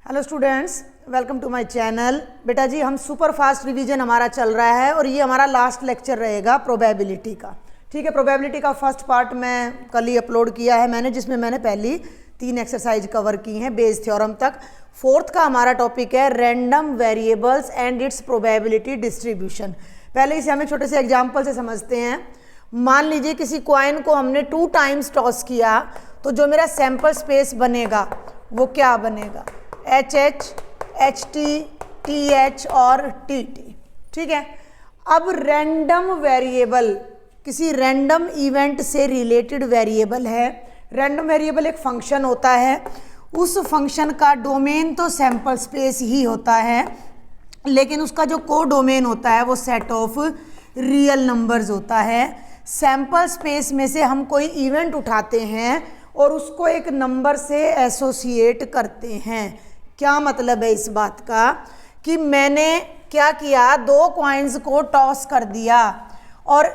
Hello students, welcome to my channel. बेटा जी, हम सुपर फास्ट रिवीजन हमारा चल रहा है और ये हमारा लास्ट लेक्चर रहेगा प्रोबेबिलिटी का। ठीक है, प्रोबेबिलिटी का फर्स्ट पार्ट मैं कल ही अपलोड किया है मैंने, जिसमें मैंने पहली 3 एक्सरसाइज कवर की हैं बेस थ्योरम तक। फोर्थ का हमारा टॉपिक है random variables and it's probability distribution. पहले इसे हमें छोटे से एग्जाम्पल से समझते हैं। मान लीजिए किसी कॉइन को हमने 2 टाइम्स टॉस किया, तो जो मेरा सैंपल स्पेस बनेगा वो क्या बनेगा? HH, HT, TH और TT। ठीक है, अब रैंडम वेरिएबल किसी रैंडम इवेंट से रिलेटेड वेरिएबल है। रैंडम वेरिएबल एक फंक्शन होता है, उस फंक्शन का डोमेन तो सैंपल स्पेस ही होता है, लेकिन उसका जो को डोमेन होता है वो सेट ऑफ रियल नंबर्स होता है। सैंपल स्पेस में से हम कोई इवेंट उठाते हैं और उसको एक नंबर से एसोसिएट करते हैं। क्या मतलब है इस बात का कि मैंने क्या किया, 2 कॉइन्स को टॉस कर दिया और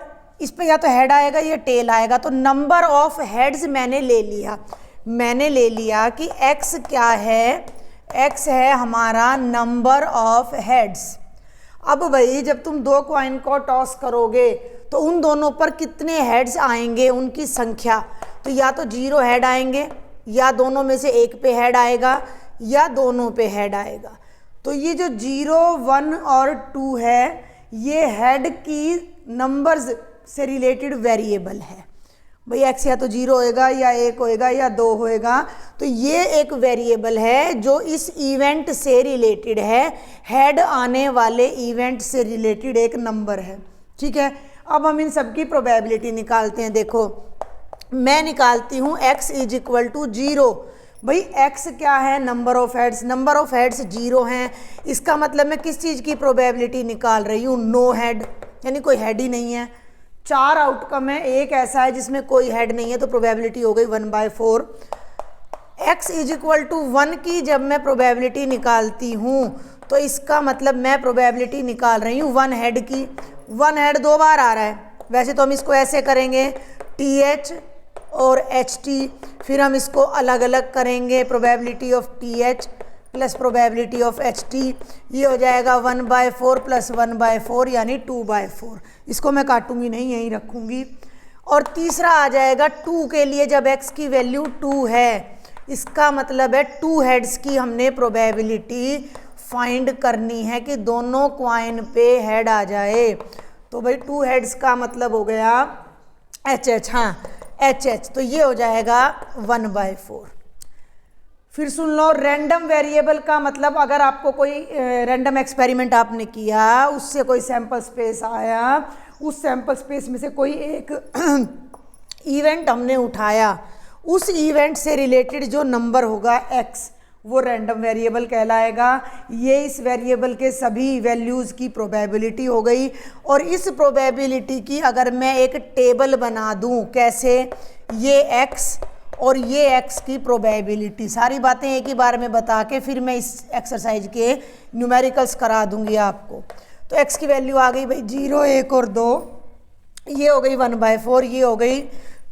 इस पे या तो हेड आएगा या टेल आएगा, तो नंबर ऑफ हेड्स मैंने ले लिया कि x क्या है? x है हमारा नंबर ऑफ हेड्स। अब भाई जब तुम 2 कॉइन को टॉस करोगे तो उन दोनों पर कितने हेड्स आएंगे, उनकी संख्या, तो या तो 0 हेड आएंगे या दोनों में से एक पे हेड आएगा या दोनों पे हेड आएगा। तो ये जो 0, 1 और 2 है, ये हेड की नंबर्स से रिलेटेड वेरिएबल है। भाई x या तो 0 होएगा या 1 होएगा या 2 होएगा, तो ये एक वेरिएबल है जो इस इवेंट से रिलेटेड है, हेड आने वाले इवेंट से रिलेटेड एक नंबर है। ठीक है, अब हम इन सब की प्रोबेबिलिटी निकालते हैं। देखो, मैं निकालती हूँ x इज इक्वल टू 0। भाई x क्या है? Number of heads. Number of heads 0 हैं, इसका मतलब मैं किस चीज़ की प्रोबेबिलिटी निकाल रही हूँ? नो हेड, यानी कोई हेड ही नहीं है। 4 आउटकम है, एक ऐसा है जिसमें कोई हेड नहीं है, तो प्रोबेबिलिटी हो गई 1/4। x इज इक्वल टू 1 की जब मैं प्रोबेबिलिटी निकालती हूँ तो इसका मतलब मैं प्रोबेबिलिटी निकाल रही हूँ 1 हेड की। 1 हेड 2 बार आ रहा है, वैसे तो हम इसको ऐसे करेंगे TH और HT, फिर हम इसको अलग अलग करेंगे, probability of TH plus probability of HT, ये हो जाएगा 1/4 प्लस 1/4 यानी 2/4। इसको मैं काटूंगी नहीं, यहीं रखूंगी। और तीसरा आ जाएगा 2 के लिए, जब x की वैल्यू 2 है, इसका मतलब है 2 हेड्स की हमने प्रोबेबिलिटी फाइंड करनी है कि दोनों क्वाइन पे हेड आ जाए। तो भाई 2 हेड्स का मतलब हो गया HH। हाँ, HH, तो ये हो जाएगा 1/4। फिर सुन लो, रैंडम वेरिएबल का मतलब अगर आपको कोई रैंडम एक्सपेरिमेंट आपने किया, उससे कोई सैंपल स्पेस आया, उस सैंपल स्पेस में से कोई एक इवेंट हमने उठाया, उस इवेंट से रिलेटेड जो नंबर होगा x, वो रैंडम वेरिएबल कहलाएगा। ये इस वेरिएबल के सभी वैल्यूज़ की प्रोबेबिलिटी हो गई। और इस प्रोबेबिलिटी की अगर मैं एक टेबल बना दूं, कैसे? ये x और ये x की प्रोबेबिलिटी, सारी बातें एक ही बार में बता के फिर मैं इस एक्सरसाइज के न्यूमेरिकल्स करा दूंगी आपको। तो x की वैल्यू आ गई भाई 0, 1 और 2, ये हो गई 1/4, ये हो गई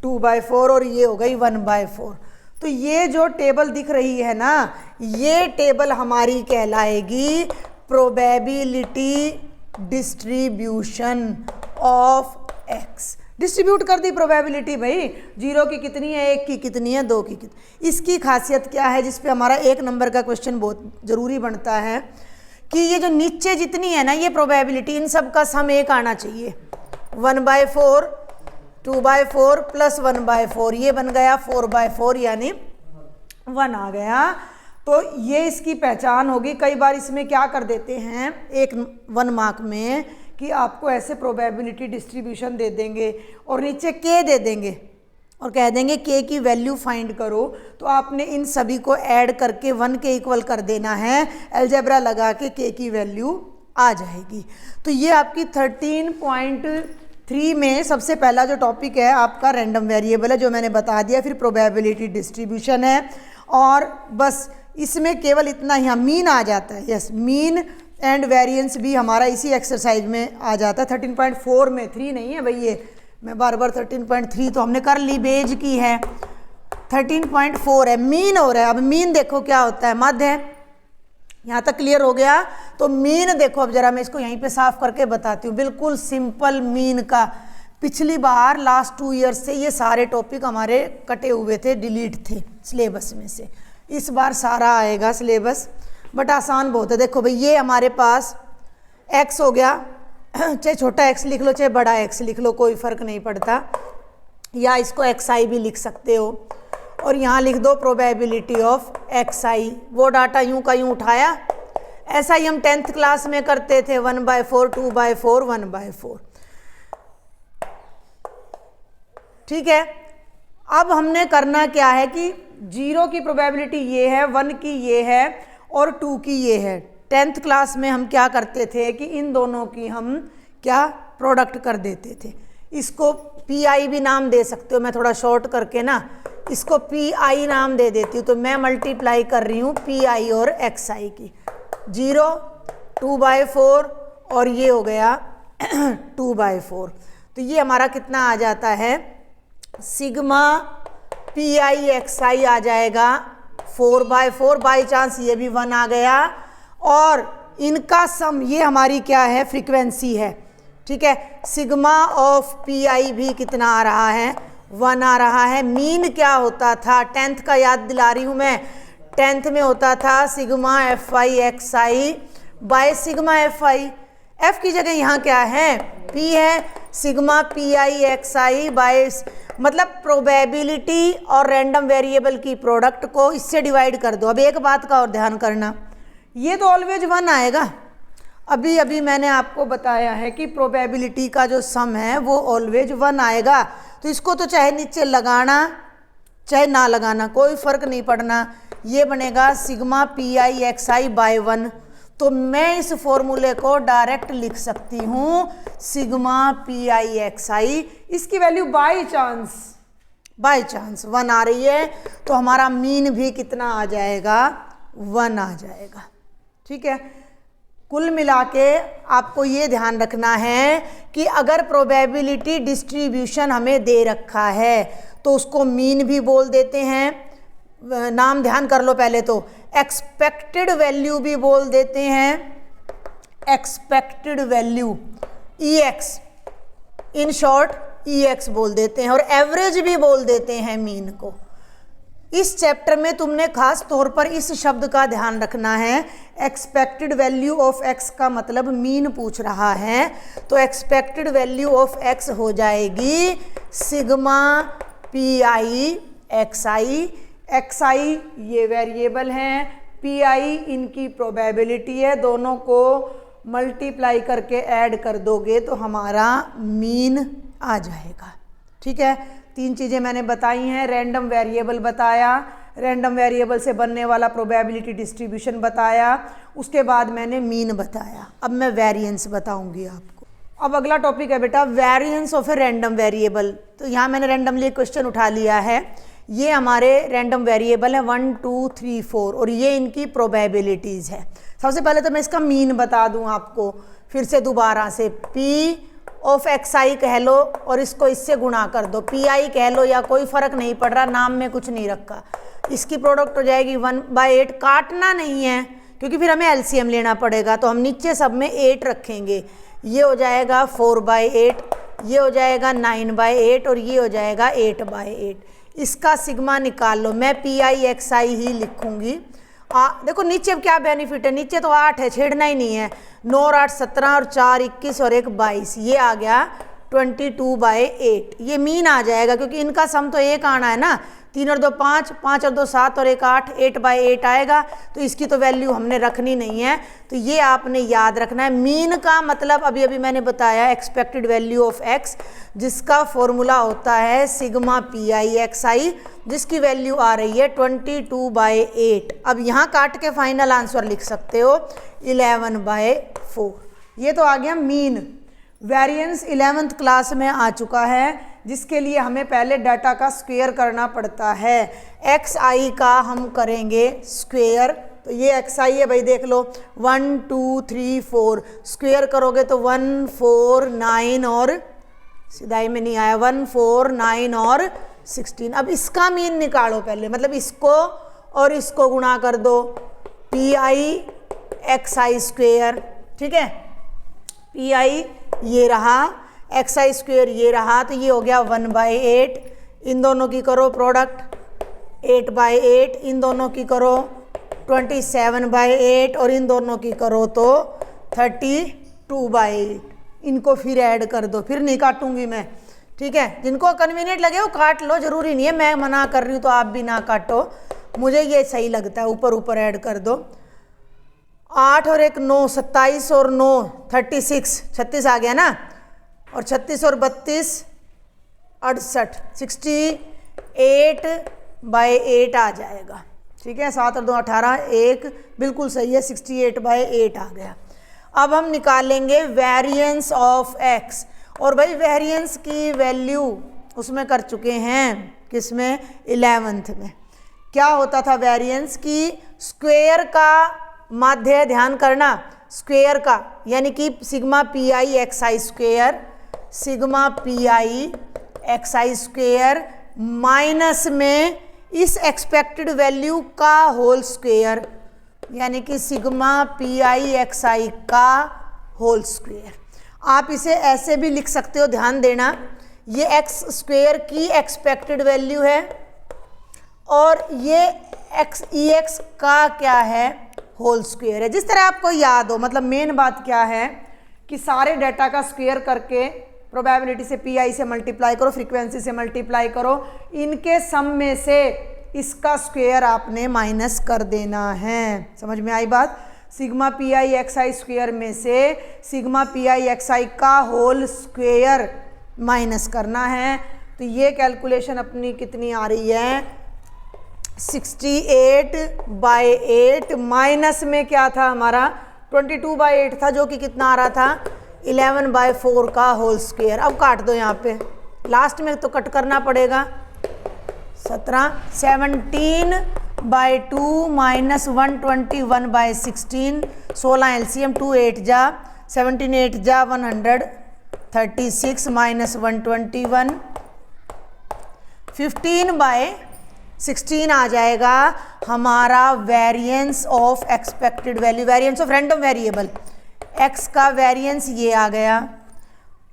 2/4 और ये हो गई 1/4। तो ये जो टेबल दिख रही है ना, ये टेबल हमारी कहलाएगी probability distribution of x। Distribute कर दी प्रोबेबिलिटी भाई, 0 की कितनी है, 1 की कितनी है, 2 की कितनी। इसकी खासियत क्या है, जिस पे हमारा 1 नंबर का क्वेश्चन बहुत ज़रूरी बनता है कि ये जो नीचे जितनी है ना ये प्रोबेबिलिटी, इन सब का सम 1 आना चाहिए। 1/4, 2/4 प्लस 1/4, ये बन गया 4/4 यानी 1 आ गया। तो ये इसकी पहचान होगी। कई बार इसमें क्या कर देते हैं एक 1 मार्क में कि आपको ऐसे प्रोबेबिलिटी डिस्ट्रीब्यूशन दे देंगे और नीचे k दे देंगे और कह देंगे k की वैल्यू फाइंड करो, तो आपने इन सभी को ऐड करके 1 के इक्वल कर देना है, अलजेब्रा लगा के k की वैल्यू आ जाएगी। तो ये आपकी 13.3 में सबसे पहला जो टॉपिक है आपका रैंडम वेरिएबल है, जो मैंने बता दिया। फिर प्रोबेबिलिटी डिस्ट्रीब्यूशन है और बस इसमें केवल इतना ही, मीन आ जाता है। यस, मीन एंड वेरिएंस भी हमारा इसी एक्सरसाइज में आ जाता है। 13.4 में 3 नहीं है भाई, ये मैं बार बार 13.3 तो हमने कर ली, बेज की है। 13.4 है, मीन हो रहा है। अब मीन देखो क्या होता है, मध्य है, यहाँ तक क्लियर हो गया। तो मीन देखो, अब जरा मैं इसको यहीं पे साफ करके बताती हूँ। बिल्कुल सिंपल मीन का, पिछली बार लास्ट 2 ईयर्स से ये सारे टॉपिक हमारे कटे हुए थे, डिलीट थे सिलेबस में से। इस बार सारा आएगा सिलेबस, बट आसान बहुत है। देखो भाई, ये हमारे पास x हो गया, चाहे छोटा x लिख लो चाहे बड़ा x लिख लो, कोई फर्क नहीं पड़ता, या इसको xi भी लिख सकते हो। और यहाँ लिख दो प्रोबेबिलिटी ऑफ xi। वो डाटा यूं का यूं उठाया, ऐसा ही हम 10th क्लास में करते थे, 1/4, 2/4, 1/4। ठीक है। अब हमने करना क्या है कि 0 की प्रोबेबिलिटी ये है, 1 की ये है और 2 की ये है। 10th क्लास में हम क्या करते थे कि इन दोनों की हम क्या प्रोडक्ट कर देते थे। इसको PI भी नाम दे सकते हो, मैं थोड़ा शॉर्ट करके ना इसको PI नाम दे देती हूँ। तो मैं मल्टीप्लाई कर रही हूँ PI और XI की, 0, 2/4 और ये हो गया 2/4। तो ये हमारा कितना आ जाता है, सिग्मा PI XI आ जाएगा 4/4। बाई चांस ये भी 1 आ गया, और इनका सम ये हमारी क्या है, फ्रीक्वेंसी है। ठीक है। सिग्मा ऑफ PI भी कितना आ रहा है, 1 आ रहा है। मीन क्या होता था, 10th का याद दिला रही हूँ मैं, 10th में होता था sigma FI XI by sigma FI। F की जगह यहाँ क्या है, P है, सिग्मा PI XI बाय, मतलब प्रोबेबिलिटी और रैंडम वेरिएबल की प्रोडक्ट को इससे डिवाइड कर दो। अब एक बात का और ध्यान करना, ये तो ऑलवेज 1 आएगा। अभी मैंने आपको बताया है कि प्रोबेबिलिटी का जो सम है वो ऑलवेज 1 आएगा। तो इसको तो चाहे नीचे लगाना चाहे ना लगाना कोई फर्क नहीं पड़ना, ये बनेगा सिग्मा PI XI बाय 1। तो मैं इस फॉर्मूले को डायरेक्ट लिख सकती हूँ सिग्मा PI XI। इसकी वैल्यू बाई चांस 1 आ रही है, तो हमारा मीन भी कितना आ जाएगा, 1 आ जाएगा। ठीक है। कुल मिला के आपको ये ध्यान रखना है कि अगर प्रोबेबिलिटी डिस्ट्रीब्यूशन हमें दे रखा है तो उसको मीन भी बोल देते हैं। नाम ध्यान कर लो पहले तो, एक्सपेक्टेड वैल्यू भी बोल देते हैं, expected value EX, in short EX बोल देते हैं, और एवरेज भी बोल देते हैं मीन को। इस चैप्टर में तुमने खास तौर पर इस शब्द का ध्यान रखना है, एक्सपेक्टेड वैल्यू ऑफ x का मतलब मीन पूछ रहा है। तो एक्सपेक्टेड वैल्यू ऑफ x हो जाएगी सिग्मा PI XI। XI ये वेरिएबल हैं, PI इनकी प्रोबेबिलिटी है, दोनों को मल्टीप्लाई करके ऐड कर दोगे तो हमारा मीन आ जाएगा। ठीक है। 3 चीज़ें मैंने बताई हैं, रैंडम वेरिएबल बताया, रैंडम वेरिएबल से बनने वाला प्रोबेबिलिटी डिस्ट्रीब्यूशन बताया, उसके बाद मैंने मीन बताया। अब मैं वेरिएंस बताऊंगी आपको। अब अगला टॉपिक है बेटा variance of a random variable. तो यहाँ मैंने रैंडमली क्वेश्चन उठा लिया है, ये हमारे रैंडम वेरिएबल है 1, 2, 3, 4 और ये इनकी प्रोबेबिलिटीज़ है। सबसे पहले तो मैं इसका मीन बता दूँ आपको, फिर से दोबारा से P ऑफ XI कह लो और इसको इससे गुणा कर दो, PI कह लो या कोई फ़र्क नहीं पड़ रहा, नाम में कुछ नहीं रखा। इसकी प्रोडक्ट हो जाएगी 1/8, काटना नहीं है क्योंकि फिर हमें LCM लेना पड़ेगा, तो हम नीचे सब में 8 रखेंगे। ये हो जाएगा 4/8, ये हो जाएगा 9/8 और ये हो जाएगा 8/8। इसका सिग्मा निकाल लो, मैं PI XI ही लिखूँगी। देखो नीचे अब क्या बेनिफिट है, नीचे तो 8 है, छेड़ना ही नहीं है। 9 और 8 17 और 4 21 और 1 22, ये आ गया 22/8। ये मीन आ जाएगा क्योंकि इनका सम तो 1 आना है ना, 3 और 2 5, 5 और 2 7 और 1 8, 8/8 आएगा। तो इसकी तो वैल्यू हमने रखनी नहीं है, तो ये आपने याद रखना है। मीन का मतलब अभी अभी मैंने बताया एक्सपेक्टेड वैल्यू ऑफ x, जिसका फॉर्मूला होता है सिग्मा PI XI, जिसकी वैल्यू आ रही है 22/8। अब यहाँ काट के फाइनल आंसर लिख सकते हो 11/4। ये तो आ गया मीन। वेरिएंस 11th क्लास में आ चुका है, जिसके लिए हमें पहले डाटा का स्क्वायर करना पड़ता है। XI का हम करेंगे स्क्वायर, तो ये XI है भाई, देख लो 1 2 3 4, स्क्वायर करोगे तो 1 4 9 और सिधाई में नहीं आया, 1 4 9 और 16। अब इसका मीन निकालो पहले, मतलब इसको और इसको गुणा कर दो, PI एक्स आई स्क्वेयर, ठीक है, पी आई ये रहा, एक्स आई स्क्वेयर ये रहा, तो ये हो गया 1/8। इन दोनों की करो प्रोडक्ट 8/8, इन दोनों की करो 27/8 और इन दोनों की करो तो 32/8। इनको फिर ऐड कर दो, फिर नहीं काटूंगी मैं, ठीक है। जिनको कन्वीनियंट लगे वो काट लो, जरूरी नहीं है मैं मना कर रही हूँ तो आप भी ना काटो, मुझे ये सही लगता है, ऊपर ऊपर ऐड कर दो। 8 और 1 9, 27 और 9 36, 36 आ गया ना, और 36 और 32 68, 68/8 आ जाएगा, ठीक है। 7 और 2 18, 1 बिल्कुल सही है, 68/8 आ गया। अब हम निकालेंगे वेरिएंस ऑफ एक्स, और भाई वेरिएंस की वैल्यू उसमें कर चुके हैं, किसमें, 11th में। क्या होता था वेरिएंस की, स्क्वेयर का माध्य, ध्यान करना, स्क्वेयर का, यानी कि sigma P I x I square, sigma P I x I square minus में इस एक्सपेक्टेड वैल्यू का होल स्क्वेयर, यानी कि सिग्मा पी आई एक्स आई का होल स्क्वेयर। आप इसे ऐसे भी लिख सकते हो, ध्यान देना, ये एक्स स्क्वेयर की एक्सपेक्टेड वैल्यू है और ये एक्स ई एक्स का क्या है, होल स्क्वेयर है। जिस तरह आपको याद हो, मतलब मेन बात क्या है कि सारे डाटा का स्क्वेयर करके प्रोबेबिलिटी से पी आई से मल्टीप्लाई करो, फ्रीक्वेंसी से मल्टीप्लाई करो, इनके सम में से इसका स्क्वेयर आपने माइनस कर देना है। समझ में आई बात, sigma P I x I square में से सिग्मा पी आई एक्स आई का होल स्क्वेयर माइनस करना है। तो ये कैलकुलेशन अपनी कितनी आ रही है, 68/8 माइनस में क्या था हमारा 22/8 था, जो कि कितना आ रहा था 11/4 का होल स्क्वेयर। अब काट दो यहाँ पे, लास्ट में तो कट करना पड़ेगा, 17/2 माइनस 121/16, 16 एलसीएम 2 8 जा 17 8 जा 136 माइनस 121, 15/16 आ जाएगा हमारा variance of expected value, variance of random variable. X का वेरिएंस ये आ गया,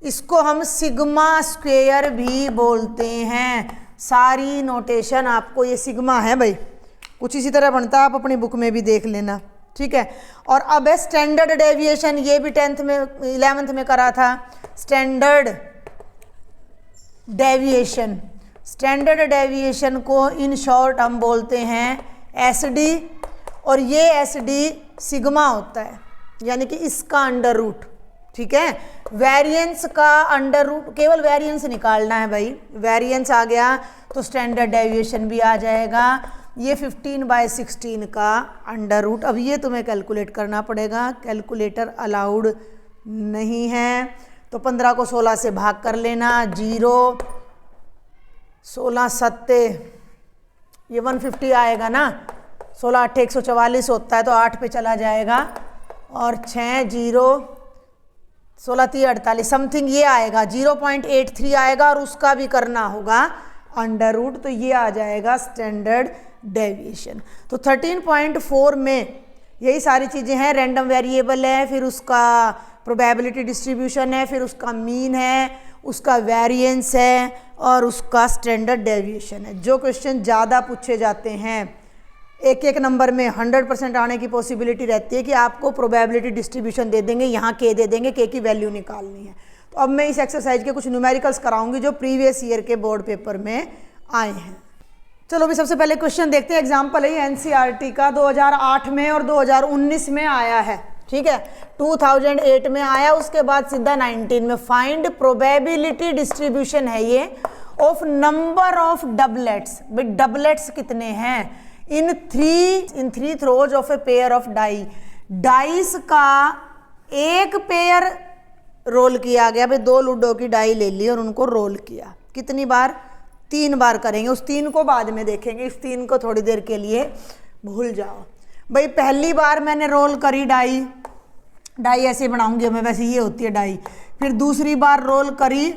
इसको हम सिग्मा स्क्वेयर भी बोलते हैं। सारी नोटेशन आपको ये सिग्मा है भाई, कुछ इसी तरह बनता है, आप अपनी बुक में भी देख लेना, ठीक है। और अब है स्टैंडर्ड डेविएशन, ये भी 10th में 11th में करा था, स्टैंडर्ड डेविएशन। स्टैंडर्ड डेविएशन को इन शॉर्ट हम बोलते हैं एसडी, और ये एसडी सिग्मा होता है, यानी कि इसका अंडर रूट, ठीक है। वेरिएंस का अंडर रूट, केवल वेरिएंस निकालना है भाई, वेरिएंस आ गया तो स्टैंडर्ड डेविएशन भी आ जाएगा। ये 15/16 का अंडर रूट, अब ये तुम्हें कैलकुलेट करना पड़ेगा, कैलकुलेटर अलाउड नहीं है, तो 15 को 16 से भाग कर लेना, 0 16 7 ये 150 आएगा ना, 16 8 144 होता है, तो 8 पे चला जाएगा, और 6 0 16 3 48 समथिंग ये आएगा, 0.83 आएगा, और उसका भी करना होगा अंडर रूट, तो ये आ जाएगा स्टैंडर्ड डेविएशन। तो 13.4 में यही सारी चीज़ें हैं, रैंडम वेरिएबल है, फिर उसका प्रोबेबिलिटी डिस्ट्रीब्यूशन है, फिर उसका मीन है, उसका वेरिएंस है, और उसका स्टैंडर्ड डेविएशन है। जो क्वेश्चन ज़्यादा पूछे जाते हैं, एक एक नंबर में 100% आने की पॉसिबिलिटी रहती है कि आपको प्रोबेबिलिटी डिस्ट्रीब्यूशन दे देंगे, यहाँ के दे देंगे, के की वैल्यू निकालनी है। तो अब मैं इस एक्सरसाइज के कुछ न्यूमेरिकल्स कराऊंगी जो प्रीवियस ईयर के बोर्ड पेपर में आए हैं। चलो अभी सबसे पहले क्वेश्चन देखते हैं, एग्जाम्पल है एनसीईआरटी का 2008 में और 2019 में आया है, ठीक है। 2008 में आया, उसके बाद सीधा 19 में। फाइंड प्रोबेबिलिटी डिस्ट्रीब्यूशन है ये ऑफ नंबर ऑफ डबलेट्स। भाई डबलेट्स कितने हैं in three throws of a pair of die. Dice का एक पेयर रोल किया गया, भाई 2 लूडो की डाई ले ली और उनको रोल किया, कितनी बार, 3 बार करेंगे। उस 3 को बाद में देखेंगे, इस 3 को थोड़ी देर के लिए भूल जाओ। भाई पहली बार मैंने रोल करी डाई, डाई ऐसे बनाऊंगी मैं, वैसे ये होती है डाई। फिर दूसरी बार रोल करी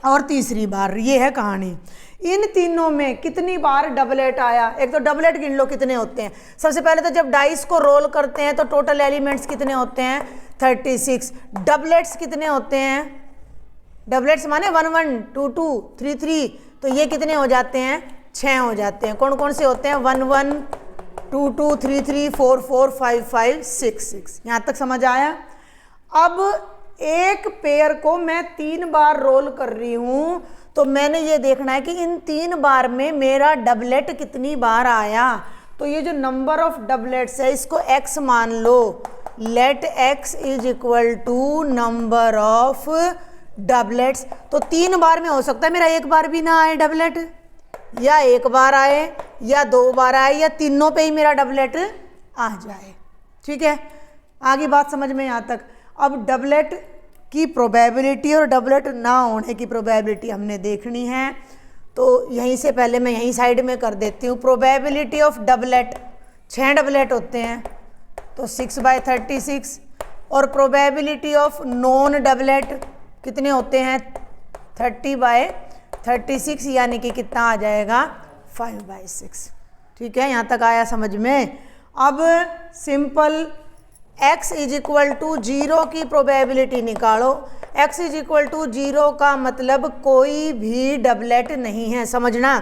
और तीसरी बार, ये है कहानी। इन तीनों में कितनी बार डबलेट आया, एक तो डबलेट गिन लो कितने होते हैं। सबसे पहले तो जब डाइस को रोल करते हैं तो टोटल एलिमेंट्स कितने होते हैं 36। डबलेट्स कितने होते हैं, डबलेट्स माने 1 1 2 2 3 3, तो ये कितने हो जाते हैं 6 हो जाते हैं। कौन कौन से होते हैं 1 1 2 2 3 3 4 4 5 5 6 6। यहाँ तक समझ आया। अब एक पेयर को मैं 3 बार रोल कर रही हूं तो मैंने ये देखना है कि इन 3 बार में मेरा डबलेट कितनी बार आया। तो ये जो नंबर ऑफ डबलेट्स है इसको x मान लो। Let x is equal to number of doublets. तो 3 बार में हो सकता है मेरा एक बार भी ना आए डबलेट, या एक बार आए, या 2 बार आए, या तीनों पे ही मेरा डबलेट आ जाए। ठीक है, आगे बात समझ में यहाँ तक। अब डबलेट की प्रोबेबिलिटी और डबलेट ना होने की प्रोबेबिलिटी हमने देखनी है, तो यहीं से पहले मैं यहीं साइड में कर देती हूँ। प्रोबेबिलिटी ऑफ डबलेट, 6 डबलेट होते हैं तो 6/36, और प्रोबेबिलिटी ऑफ नॉन डबलेट कितने होते हैं 30/36, यानी कि कितना आ जाएगा 5/6। ठीक है, यहाँ तक आया समझ में। अब simple x is equal to 0 की प्रोबेबिलिटी निकालो। x इज इक्वल टू 0 का मतलब कोई भी डबलेट नहीं है, समझना।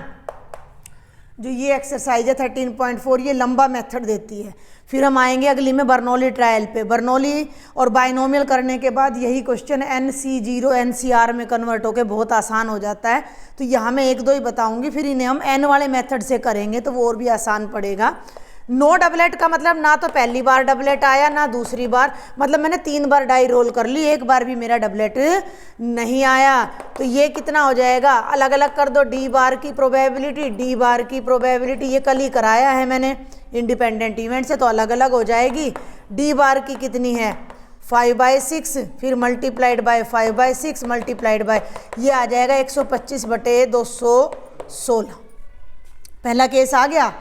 जो ये एक्सरसाइज है 13.4 ये लंबा मेथड देती है। फिर हम आएंगे अगली में बर्नौली ट्रायल पे। बर्नौली और बाइनोमियल करने के बाद यही क्वेश्चन NC0 NCR में कन्वर्ट होकर बहुत आसान हो जाता है। तो यहाँ मैं 1 2 ही बताऊंगी, फिर इन्हें हम n वाले मेथड से करेंगे तो वो और भी आसान पड़ेगा। नो डबलेट का मतलब ना तो पहली बार डबलेट आया ना दूसरी बार, मतलब मैंने 3 बार डाई रोल कर ली, एक बार भी मेरा डबलेट नहीं आया। तो ये कितना हो जाएगा, अलग अलग कर दो। डी बार की प्रोबेबिलिटी, डी बार की प्रोबेबिलिटी, ये कल ही कराया है मैंने इंडिपेंडेंट इवेंट से, तो अलग अलग हो जाएगी। डी बार की कितनी है 5/6, फिर मल्टीप्लाइड बाय 5/6 मल्टीप्लाइड बाय, ये आ जाएगा 125/216। पहला केस आ गया।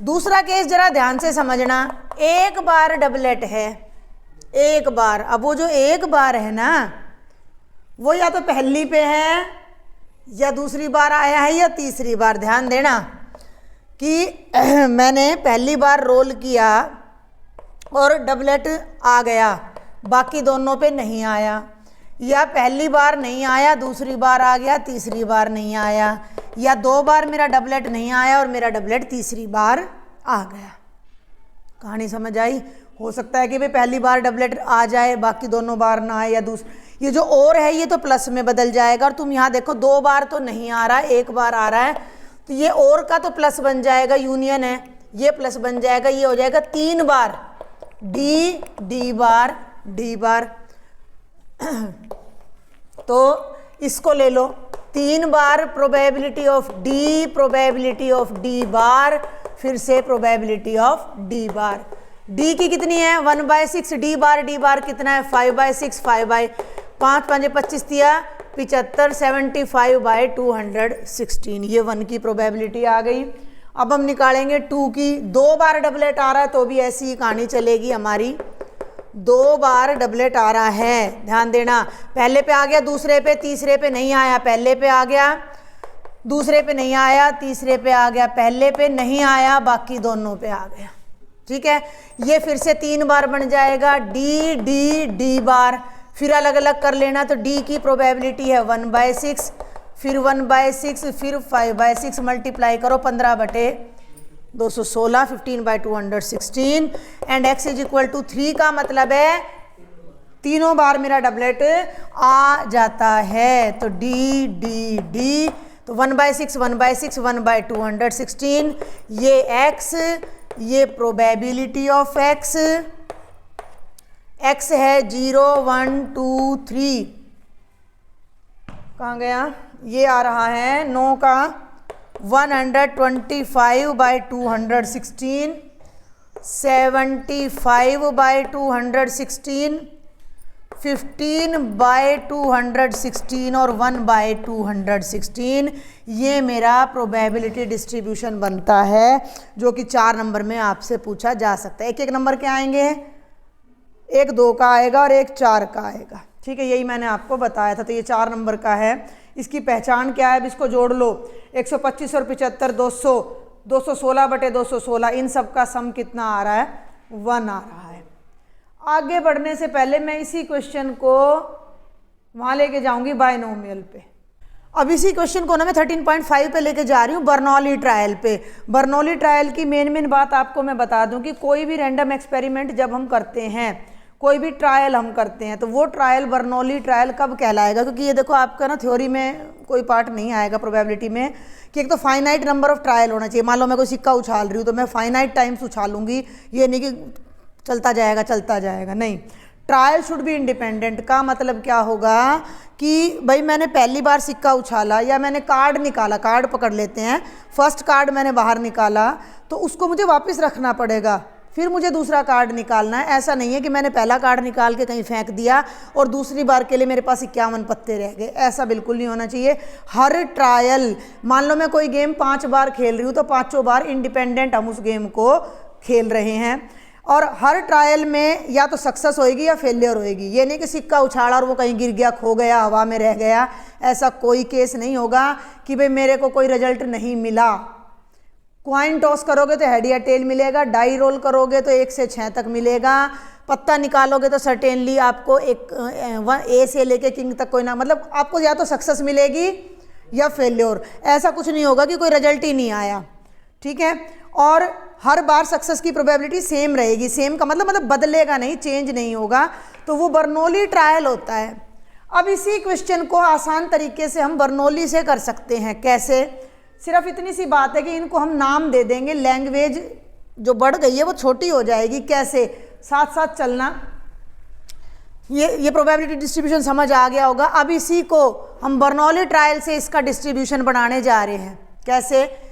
दूसरा केस जरा ध्यान से समझना। एक बार डबलेट है, एक बार। अब वो जो एक बार है ना वो या तो पहली पे है या दूसरी बार आया है या तीसरी बार। ध्यान देना कि मैंने पहली बार रोल किया और डबलेट आ गया, बाकी दोनों पे नहीं आया, या पहली बार नहीं आया दूसरी बार आ गया तीसरी बार नहीं आया, या 2 बार मेरा डबलेट नहीं आया और मेरा डबलेट तीसरी बार आ गया। कहानी समझ आई। हो सकता है कि भाई पहली बार डबलेट आ जाए बाकी दोनों बार ना आए, या ये जो और है ये तो प्लस में बदल जाएगा। और तुम यहाँ देखो 2 बार तो नहीं आ रहा है, 1 बार आ रहा है, तो ये और का तो प्लस बन जाएगा, यूनियन है, ये प्लस बन जाएगा, ये हो जाएगा 3 बार D D bar D bar. तो इसको ले लो 3 बार प्रोबेबिलिटी ऑफ डी बार, फिर से probability of D bar. D की कितनी है 1/6, डी बार कितना है 5/6, 5/5 5 25 दिया 75, 75/216, ये 1 की प्रोबेबिलिटी आ गई। अब हम निकालेंगे 2 की। 2 बार डबलेट आ रहा है तो भी ऐसी ही कहानी चलेगी हमारी। 2 बार डबलेट आ रहा है, ध्यान देना। पहले पे आ गया, दूसरे पे तीसरे पे नहीं आया, पहले पे आ गया दूसरे पे नहीं आया, तीसरे पे आ गया, पहले पे नहीं आया, बाकी दोनों पे आ गया। ठीक है, ये फिर से 3 बार बन जाएगा डी डी डी बार। फिर अलग अलग कर लेना, तो डी की प्रोबेबिलिटी है 1/6, फिर 1/6, फिर 5/6 मल्टीप्लाई करो 15/216, 15/216 and x is equal to 3 का मतलब है तीनों बार मेरा डबलेट आ जाता है। तो डी डी डी, तो 1/6 1/6 1/216, ये x, ये प्रोबेबिलिटी ऑफ x है 0 1 2 3, कहाँ गया, ये आ रहा है 9 का 125/216, 75/216, 15/216 और 1/216। ये मेरा प्रोबेबिलिटी डिस्ट्रीब्यूशन बनता है जो कि 4 नंबर में आपसे पूछा जा सकता है। एक एक नंबर के आएंगे, एक 2 का आएगा और एक 4 का आएगा। ठीक है, यही मैंने आपको बताया था। तो ये 4 नंबर का है, इसकी पहचान क्या है, अब इसको जोड़ लो। 125 और 75 200, 216 बटे 216, इन सब का सम कितना आ रहा है, 1 आ रहा है। आगे बढ़ने से पहले मैं इसी क्वेश्चन को वहाँ लेके जाऊंगी बायनोमियल पे। अब इसी क्वेश्चन को ना मैं 13.5 पे लेके जा रही हूँ, बर्नौली ट्रायल पे। बर्नौली ट्रायल की मेन बात आपको मैं बता दूं कि कोई भी रैंडम एक्सपेरिमेंट जब हम करते हैं, कोई भी ट्रायल हम करते हैं, तो वो ट्रायल बर्नौली ट्रायल कब कहलाएगा, क्योंकि ये देखो आपका ना थ्योरी में कोई पार्ट नहीं आएगा प्रोबेबिलिटी में कि एक तो फाइनाइट नंबर ऑफ ट्रायल होना चाहिए। मान लो मैं कोई सिक्का उछाल रही हूँ तो मैं फाइनाइट टाइम्स उछालूंगी, ये नहीं कि चलता जाएगा, नहीं। ट्रायल शुड बी इंडिपेंडेंट का मतलब क्या होगा कि भाई मैंने पहली बार सिक्का उछाला या मैंने कार्ड निकाला, कार्ड पकड़ लेते हैं, फर्स्ट कार्ड मैंने बाहर निकाला तो उसको मुझे वापस रखना पड़ेगा, फिर मुझे दूसरा कार्ड निकालना है। ऐसा नहीं है कि मैंने पहला कार्ड निकाल के कहीं फेंक दिया और दूसरी बार के लिए मेरे पास 51 पत्ते रह गए, ऐसा बिल्कुल नहीं होना चाहिए। हर ट्रायल, मान लो मैं कोई गेम 5 बार खेल रही हूँ तो 5 बार इंडिपेंडेंट हम उस गेम को खेल रहे हैं, और हर ट्रायल में या तो सक्सेस होएगी या फेलियर होएगी। ये नहीं कि सिक्का उछाला और वो कहीं गिर गया, खो गया, हवा में रह गया, ऐसा कोई केस नहीं होगा कि भाई मेरे को कोई रिजल्ट नहीं मिला। क्वाइन टॉस करोगे तो हेड या टेल मिलेगा, डाई रोल करोगे तो 1 से 6 तक मिलेगा, पत्ता निकालोगे तो सर्टेनली आपको एक ए से लेके किंग तक कोई ना, मतलब आपको या तो सक्सेस मिलेगी या फेल्योर, ऐसा कुछ नहीं होगा कि कोई रिजल्ट ही नहीं आया, ठीक है। और हर बार सक्सेस की प्रोबेबिलिटी सेम रहेगी, सेम का मतलब बदलेगा नहीं, चेंज नहीं होगा, तो वो बर्नौली ट्रायल होता है। अब इसी क्वेश्चन को आसान तरीके से हम बर्नौली से कर सकते हैं। कैसे? सिर्फ इतनी सी बात है कि इनको हम नाम दे देंगे, लैंग्वेज जो बढ़ गई है वो छोटी हो जाएगी। कैसे? साथ साथ चलना, ये प्रोबेबिलिटी डिस्ट्रीब्यूशन समझ आ गया होगा। अब इसी को हम बर्नौली ट्रायल से इसका डिस्ट्रीब्यूशन बनाने जा रहे हैं। कैसे?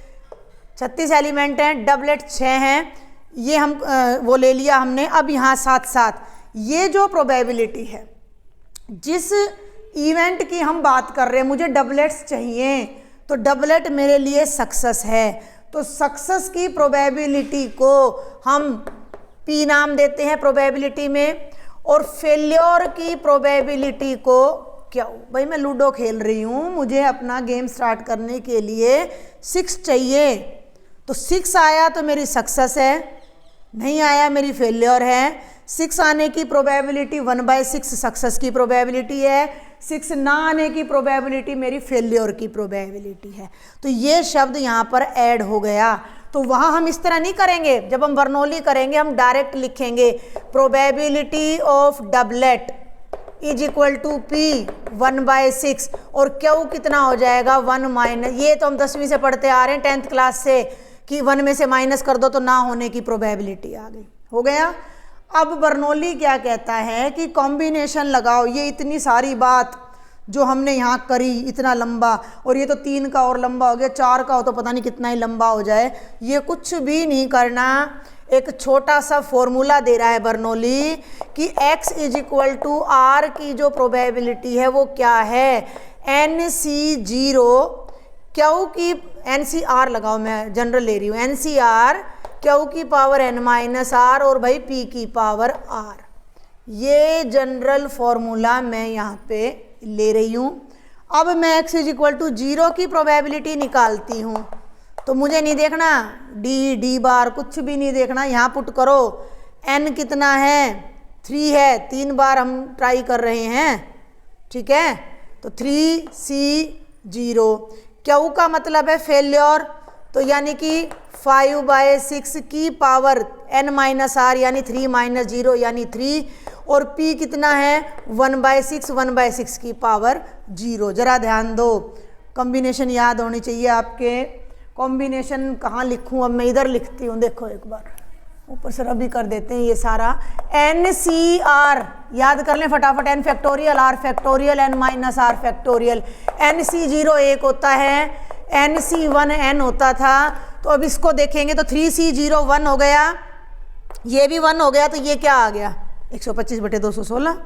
36 एलिमेंट हैं, डबलेट 6 हैं, ये हम वो ले लिया हमने। अब यहाँ साथ साथ ये जो प्रोबेबिलिटी है, जिस इवेंट की हम बात कर रहे हैं, मुझे डबलेट्स चाहिए, तो डबलेट मेरे लिए सक्सेस है, तो सक्सेस की प्रोबेबिलिटी को हम पी नाम देते हैं प्रोबेबिलिटी में, और फेल्योर की प्रोबेबिलिटी को क्या? भाई मैं लूडो खेल रही हूँ, मुझे अपना गेम स्टार्ट करने के लिए 6 चाहिए, तो 6 आया तो मेरी सक्सेस है, नहीं आया मेरी फेल्योर है। 6 आने की प्रोबेबिलिटी 1/6 सक्सेस की प्रोबेबिलिटी है, 6 ना आने की प्रोबेबिलिटी मेरी फेल्योर की प्रोबेबिलिटी है। तो ये शब्द यहाँ पर ऐड हो गया। तो वहाँ हम इस तरह नहीं करेंगे, जब हम बर्नौली करेंगे हम डायरेक्ट लिखेंगे probability of doublet is equal to P 1/6, और क्यू कितना हो जाएगा 1 - ये तो हम 10वीं से पढ़ते आ रहे हैं, 10th क्लास से, कि 1 में से माइनस कर दो तो ना होने की प्रोबेबिलिटी आ गई। हो गया। अब बर्नौली क्या कहता है कि कॉम्बिनेशन लगाओ। ये इतनी सारी बात जो हमने यहाँ करी, इतना लंबा, और ये तो 3 का और लंबा हो गया, 4 का हो तो पता नहीं कितना ही लंबा हो जाए, ये कुछ भी नहीं करना। एक छोटा सा फॉर्मूला दे रहा है बर्नौली कि x is equal to R की जो प्रोबेबिलिटी है वो क्या है, NC0 क्यू की, NCR लगाओ, मैं जनरल ले रही हूँ, NCR क्यू की पावर n-r और भाई p की पावर r। ये जनरल फॉर्मूला मैं यहाँ पे ले रही हूँ। अब मैं x इज इक्वल टू 0 की प्रोबेबिलिटी निकालती हूँ, तो मुझे नहीं देखना d बार, कुछ भी नहीं देखना, यहाँ पुट करो। n कितना है? 3 है, 3 बार हम ट्राई कर रहे हैं, ठीक है। तो 3C0, क्यू का मतलब है फेल्योर, तो यानी कि 5/6 की पावर n-r यानी 3 - 0 यानी 3, और p कितना है 1/6 की पावर 0। जरा ध्यान दो, कॉम्बिनेशन याद होनी चाहिए आपके। कॉम्बिनेशन कहाँ लिखूँ? अब मैं इधर लिखती हूँ, देखो एक बार ऊपर से रबी कर देते हैं। ये सारा NCR याद कर लें फटाफट, n factorial, r factorial, n-r factorial. NC0 1 होता है, NC1 n होता था। तो अब इसको देखेंगे तो 3C0 1 हो गया, ये भी 1 हो गया, तो ये क्या आ गया 125/216,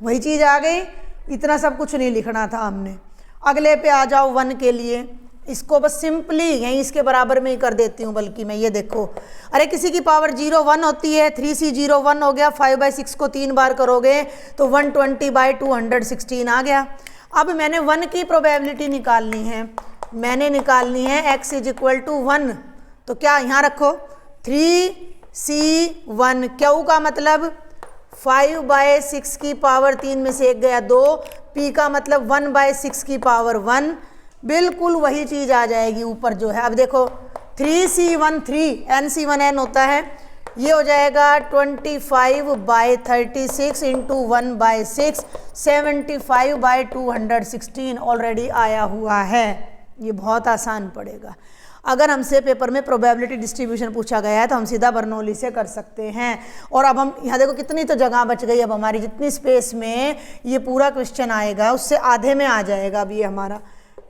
वही चीज़ आ गई। इतना सब कुछ नहीं लिखना था हमने। अगले पे आ जाओ 1 के लिए, इसको बस सिंपली यहीं इसके बराबर में ही कर देती हूँ, बल्कि मैं ये देखो, अरे किसी की पावर 0 1 होती है, 3C0 1 हो गया, 5/6 को 3 बार करोगे तो 120/216 आ गया। अब मैंने 1 की प्रोबेबिलिटी निकालनी है, मैंने निकालनी है x इज इक्वल टू 1, तो क्या यहाँ रखो 3c1, क्यू का मतलब 5/6 की पावर 3 में से 1 गया 2, p का मतलब 1/6 की पावर 1, बिल्कुल वही चीज़ आ जाएगी ऊपर जो है। अब देखो 3c1 3 nc1n होता है, ये हो जाएगा 25/36 इंटू 1/6 75/216 ऑलरेडी आया हुआ है। ये बहुत आसान पड़ेगा। अगर हमसे पेपर में प्रोबेबिलिटी डिस्ट्रीब्यूशन पूछा गया है तो हम सीधा बर्नौली से कर सकते हैं। और अब हम यहाँ देखो कितनी तो जगह बच गई, अब हमारी जितनी स्पेस में ये पूरा क्वेश्चन आएगा उससे आधे में आ जाएगा। अब ये हमारा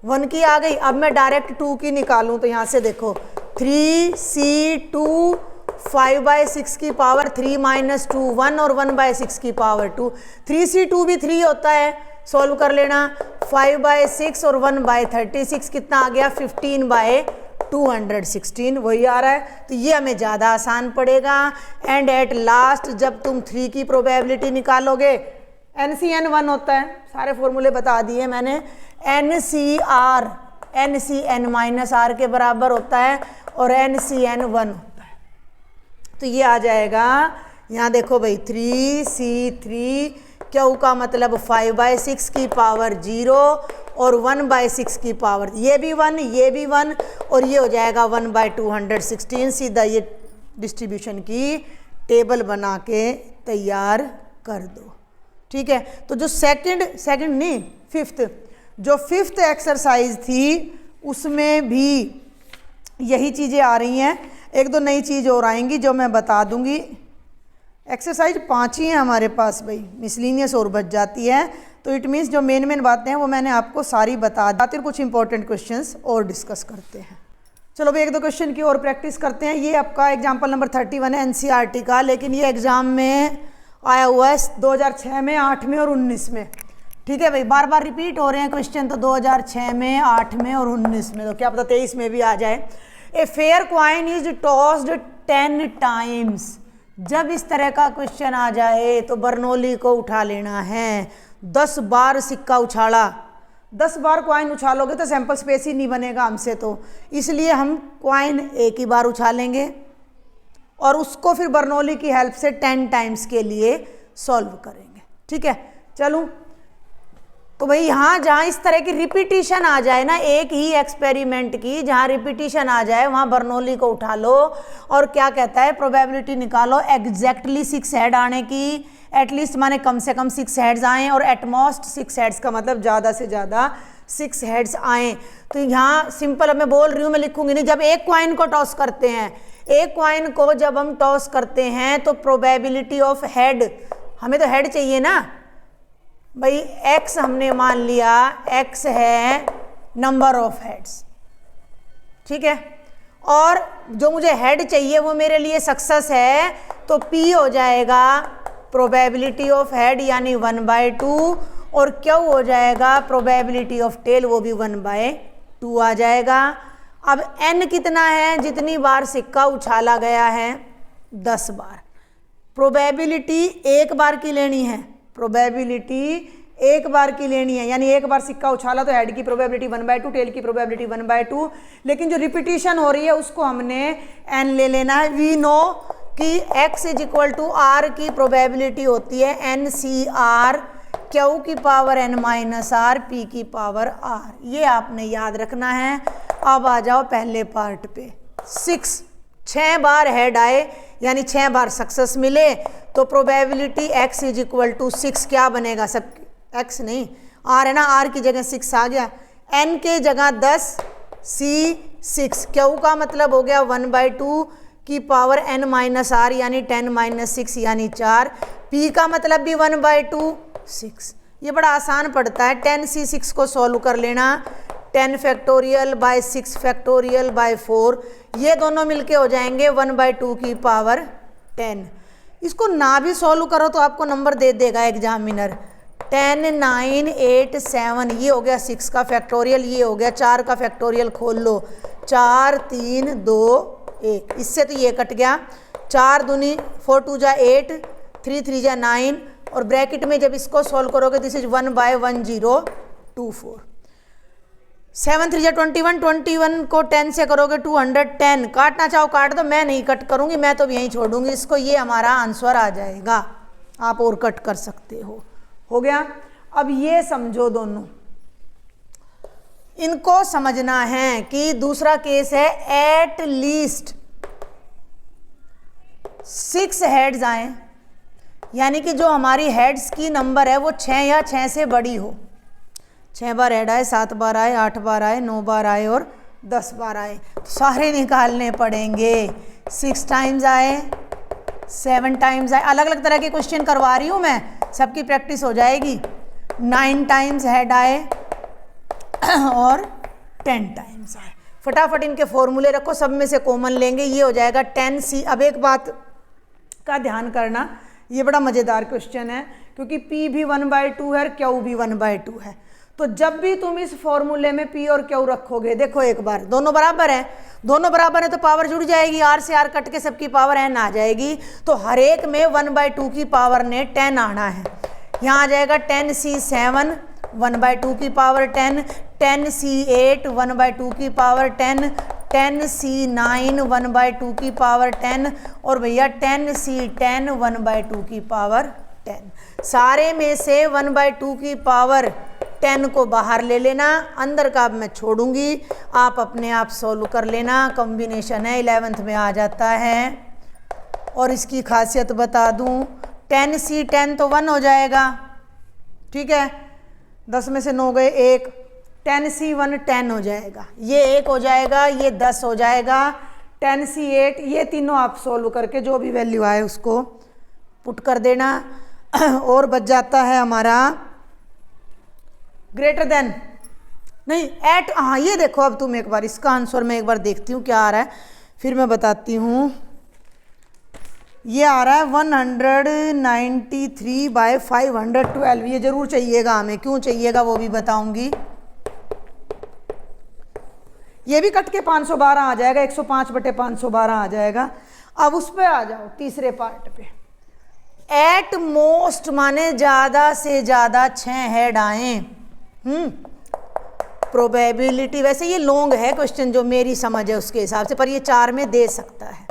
1 की आ गई। अब मैं डायरेक्ट 2 की निकालूं तो यहाँ से देखो 3c2 5/6 की पावर 3 माइनस 2 1 और 1/6 की पावर 2, 3c2 भी 3 होता है, सॉल्व कर लेना। 5/6 और 1/36 कितना आ गया 15/216, वही आ रहा है। तो ये हमें ज़्यादा आसान पड़ेगा। एंड एट लास्ट जब तुम 3 की प्रोबेबिलिटी निकालोगे, NCN1 होता है, सारे फॉर्मूले बता दिए मैंने, NCN-R के बराबर होता है और NCN1 होता है। तो ये आ जाएगा, यहाँ देखो भाई 3c3, क्यू का मतलब 5/6 की पावर 0 और 1/6 की पावर, ये भी 1 ये भी 1 और ये हो जाएगा 1/216। सीधा ये डिस्ट्रीब्यूशन की टेबल बना के तैयार कर दो, ठीक है। तो जो सेकंड नहीं फिफ्थ एक्सरसाइज थी उसमें भी यही चीज़ें आ रही हैं। एक दो नई चीज़ और आएंगी जो मैं बता दूंगी। एक्सरसाइज 5 ही है हमारे पास भाई, मिसलिनियस और बच जाती है। तो इट मीन्स जो मेन बातें हैं वो मैंने आपको सारी बता दी। फिर कुछ इंपॉर्टेंट क्वेश्चंस और डिस्कस करते हैं। चलो भाई 1-2 क्वेश्चन की और प्रैक्टिस करते हैं। ये आपका एग्जाम्पल नंबर 31 है NCERT का, लेकिन ये एग्जाम में आया हुआ है 2006 में, 8 में और 19 में, ठीक है भाई। बार बार रिपीट हो रहे हैं क्वेश्चन, तो 2006 में, 8 में और 19 में, तो क्या पता 23 में भी आ जाए। A fair coin is tossed 10 times. जब इस तरह का क्वेश्चन आ जाए तो बर्नौली को उठा लेना है। 10 बार सिक्का उछाला, 10 बार क्वाइन उछालोगे तो सैंपल स्पेस ही नहीं बनेगा हमसे, तो इसलिए हम क्वाइन एक ही बार उछालेंगे और उसको फिर बर्नौली की हेल्प से 10 टाइम्स के लिए सॉल्व करेंगे, ठीक है। चलो तो भाई यहाँ जहाँ इस तरह की रिपीटिशन आ जाए ना, एक ही एक्सपेरिमेंट की जहाँ रिपीटिशन आ जाए वहाँ बर्नौली को उठा लो और क्या कहता है प्रोबेबिलिटी निकालो एग्जैक्टली 6 हेड आने की। एटलीस्ट माने कम से कम 6 हेड्स आएँ और एटमोस्ट 6 हेड्स का मतलब ज़्यादा से ज़्यादा 6 हेड्स आएँ। तो यहाँ सिंपल, अब मैं बोल रही हूँ, मैं लिखूंगी नहीं। जब एक क्वाइन को टॉस करते हैं, एक क्वाइन को जब हम टॉस करते हैं तो प्रोबेबिलिटी ऑफ हेड, हमें तो हेड चाहिए ना भाई। x हमने मान लिया, x है नंबर ऑफ हेड्स, ठीक है। और जो मुझे हेड चाहिए वो मेरे लिए सक्सेस है, तो p हो जाएगा प्रोबेबिलिटी ऑफ हेड यानी 1/2 और q हो जाएगा प्रोबेबिलिटी ऑफ टेल, वो भी 1/2 आ जाएगा। अब n कितना है, जितनी बार सिक्का उछाला गया है 10 बार। प्रोबेबिलिटी एक बार की लेनी है, प्रोबेबिलिटी एक बार की लेनी है, यानी एक बार सिक्का उछाला तो हेड की प्रोबेबिलिटी 1/2, टेल की प्रोबेबिलिटी 1/2। लेकिन जो रिपीटिशन हो रही है उसको हमने n ले लेना है। वी नो कि x is equal to r की प्रोबेबिलिटी होती है NCR, q की power n minus r, p की पावर r। ये आपने याद रखना है। अब आ जाओ पहले पार्ट पे। 6 बार हेड आए यानी 6 बार सक्सेस मिले, तो probability x is equal to 6 क्या बनेगा, सब x नहीं r है ना, r की जगह 6 आ गया, n के जगह 10, c 6, q का मतलब हो गया 1/2 की पावर n माइनस r यानी 10 - 6 यानी 4, p का मतलब भी 1/2 6। ये बड़ा आसान पड़ता है। 10c6 को सॉल्व कर लेना, 10 फैक्टोरियल बाय 6 फैक्टोरियल बाय 4, ये दोनों मिलके हो जाएंगे 1/2 की पावर 10। इसको ना भी सॉल्व करो तो आपको नंबर दे देगा एग्जामिनर। 10 9 8 7, ये हो गया 6 का फैक्टोरियल, ये हो गया 4 का फैक्टोरियल, खोल लो 4 3 2 1, इससे तो ये कट गया। 4 दूनी 4 2 जा 8, 3 3 जा 9 और ब्रैकेट में जब इसको सॉल्व करोगे दिस इज 1/102 24। 7 3 21, 21 को 10 से करोगे 210। काटना चाहो काट दो, मैं नहीं कट करूँगी, मैं तो यहीं छोड़ दूँगी इसको। ये हमारा आंसर आ जाएगा। आप और कट कर सकते हो गया। अब ये समझो दोनों, इनको समझना है कि दूसरा केस है एट लीस्ट 6 हेड्स आए, यानी कि जो हमारी हेड्स की नंबर है वो 6 या 6 से बड़ी हो। 6 बार हेड आए, 7 बार आए, 8 बार आए, 9 बार आए और 10 बार आए, तो सारे निकालने पड़ेंगे। 6 टाइम्स आए, 7 टाइम्स आए, अलग अलग तरह के क्वेश्चन करवा रही हूँ मैं, सबकी प्रैक्टिस हो जाएगी। 9 टाइम्स हेड आए और 10 टाइम्स आए। फटाफट इनके फॉर्मूले रखो, सब में से कॉमन लेंगे, ये हो जाएगा 10C। अब एक बात का ध्यान करना, ये बड़ा मज़ेदार क्वेश्चन है क्योंकि P भी 1/2 है और Q भी 1/2 है। तो जब भी तुम इस फॉर्मूले में P और Q रखोगे, देखो एक बार दोनों बराबर हैं, दोनों बराबर है तो पावर जुड़ जाएगी, R से R कट के सबकी पावर N आ जाएगी। तो हर एक में 1/2 की पावर ने 10 आना है। यहाँ आ जाएगा 10C7 1/2 की पावर 10, 10C8 1/2 की पावर 10, 10C9 1/2 की पावर 10 और भैया 10C10 1/2 की पावर 10। सारे में से 1/2 की पावर 10 को बाहर ले लेना, अंदर का अब मैं छोड़ूंगी, आप अपने आप सॉल्व कर लेना। कॉम्बिनेशन है, 11th में आ जाता है। और इसकी खासियत बता दूं, 10C10 तो 1 हो जाएगा, ठीक है, 10 में से 9 गए 1, 10C1 10 हो जाएगा, ये 1 हो जाएगा, ये 10 हो जाएगा, 10C8, ये तीनों आप सोल्व करके जो भी वैल्यू आए उसको पुट कर देना। और बच जाता है हमारा ग्रेटर देन, नहीं एट, हाँ ये देखो, अब तुम एक बार इसका आंसर मैं एक बार देखती हूँ क्या आ रहा है, फिर मैं बताती हूँ। ये आ रहा है 193/512, ये जरूर चाहिएगा हमें, क्यों चाहिएगा वो भी बताऊंगी। ये भी कट के 512 आ जाएगा, 105/512 आ जाएगा। अब उस पे आ जाओ तीसरे पार्ट पे। एट मोस्ट माने ज़्यादा से ज़्यादा 6 हेड आए। प्रोबेबिलिटी, वैसे ये लॉन्ग है क्वेश्चन, जो मेरी समझ है उसके हिसाब से, पर ये 4 में दे सकता है।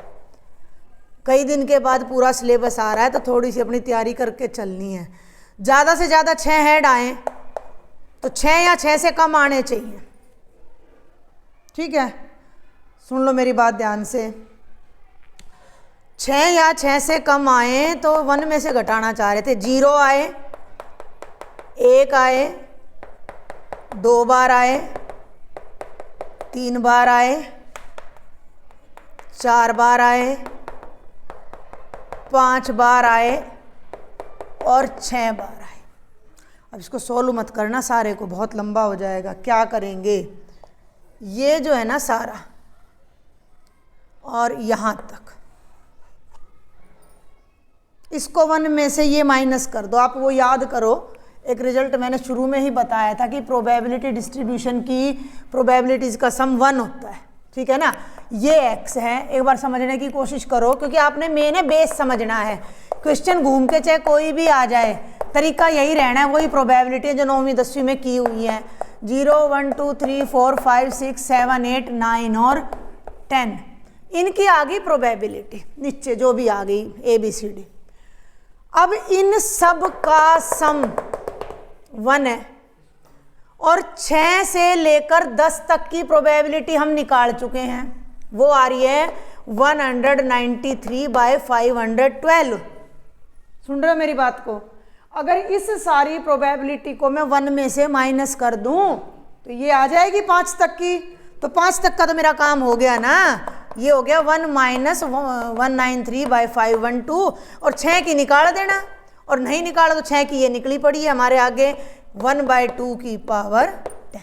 कई दिन के बाद पूरा सिलेबस आ रहा है तो थोड़ी सी अपनी तैयारी करके चलनी है। ज़्यादा से ज़्यादा 6 हेड आए तो 6 या 6 से कम आने चाहिए, ठीक है। सुन लो मेरी बात ध्यान से, 6 या 6 से कम आए तो 1 में से घटाना चाह रहे थे। 0 आए, 1 आए, 2 बार आए, 3 बार आए, 4 बार आए, 5 बार आए और 6 बार आए। अब इसको सोल्व मत करना सारे को, बहुत लंबा हो जाएगा। क्या करेंगे, ये जो है ना सारा और यहाँ तक, इसको 1 में से ये माइनस कर दो। आप वो याद करो, एक रिजल्ट मैंने शुरू में ही बताया था कि प्रोबेबिलिटी डिस्ट्रीब्यूशन की प्रोबेबिलिटीज का सम 1 होता है, ठीक है ना। ये x है, एक बार समझने की कोशिश करो, क्योंकि आपने मेन है बेस समझना है। क्वेश्चन घूम के चाहे कोई भी आ जाए, तरीका यही रहना है, वही प्रोबेबिलिटी जो 9वीं 10वीं में की हुई है। 0 1 2 3 4 5 6 7 8 9 और 10, इनकी आ गई प्रोबेबिलिटी, नीचे जो भी आ गई ABCD। अब इन सब का सम 1 है और 6 से लेकर 10 तक की प्रोबेबिलिटी हम निकाल चुके हैं, वो आ रही है 193/512। सुन रहे हो मेरी बात को। अगर इस सारी प्रोबेबिलिटी को मैं 1 में से माइनस कर दूं तो ये आ जाएगी 5 तक की, तो 5 तक का तो मेरा काम हो गया ना। ये हो गया 1 - 193/512 और 6 की निकाल देना, और नहीं निकाला तो 6 की ये निकली पड़ी है हमारे आगे 1/2 की पावर 10।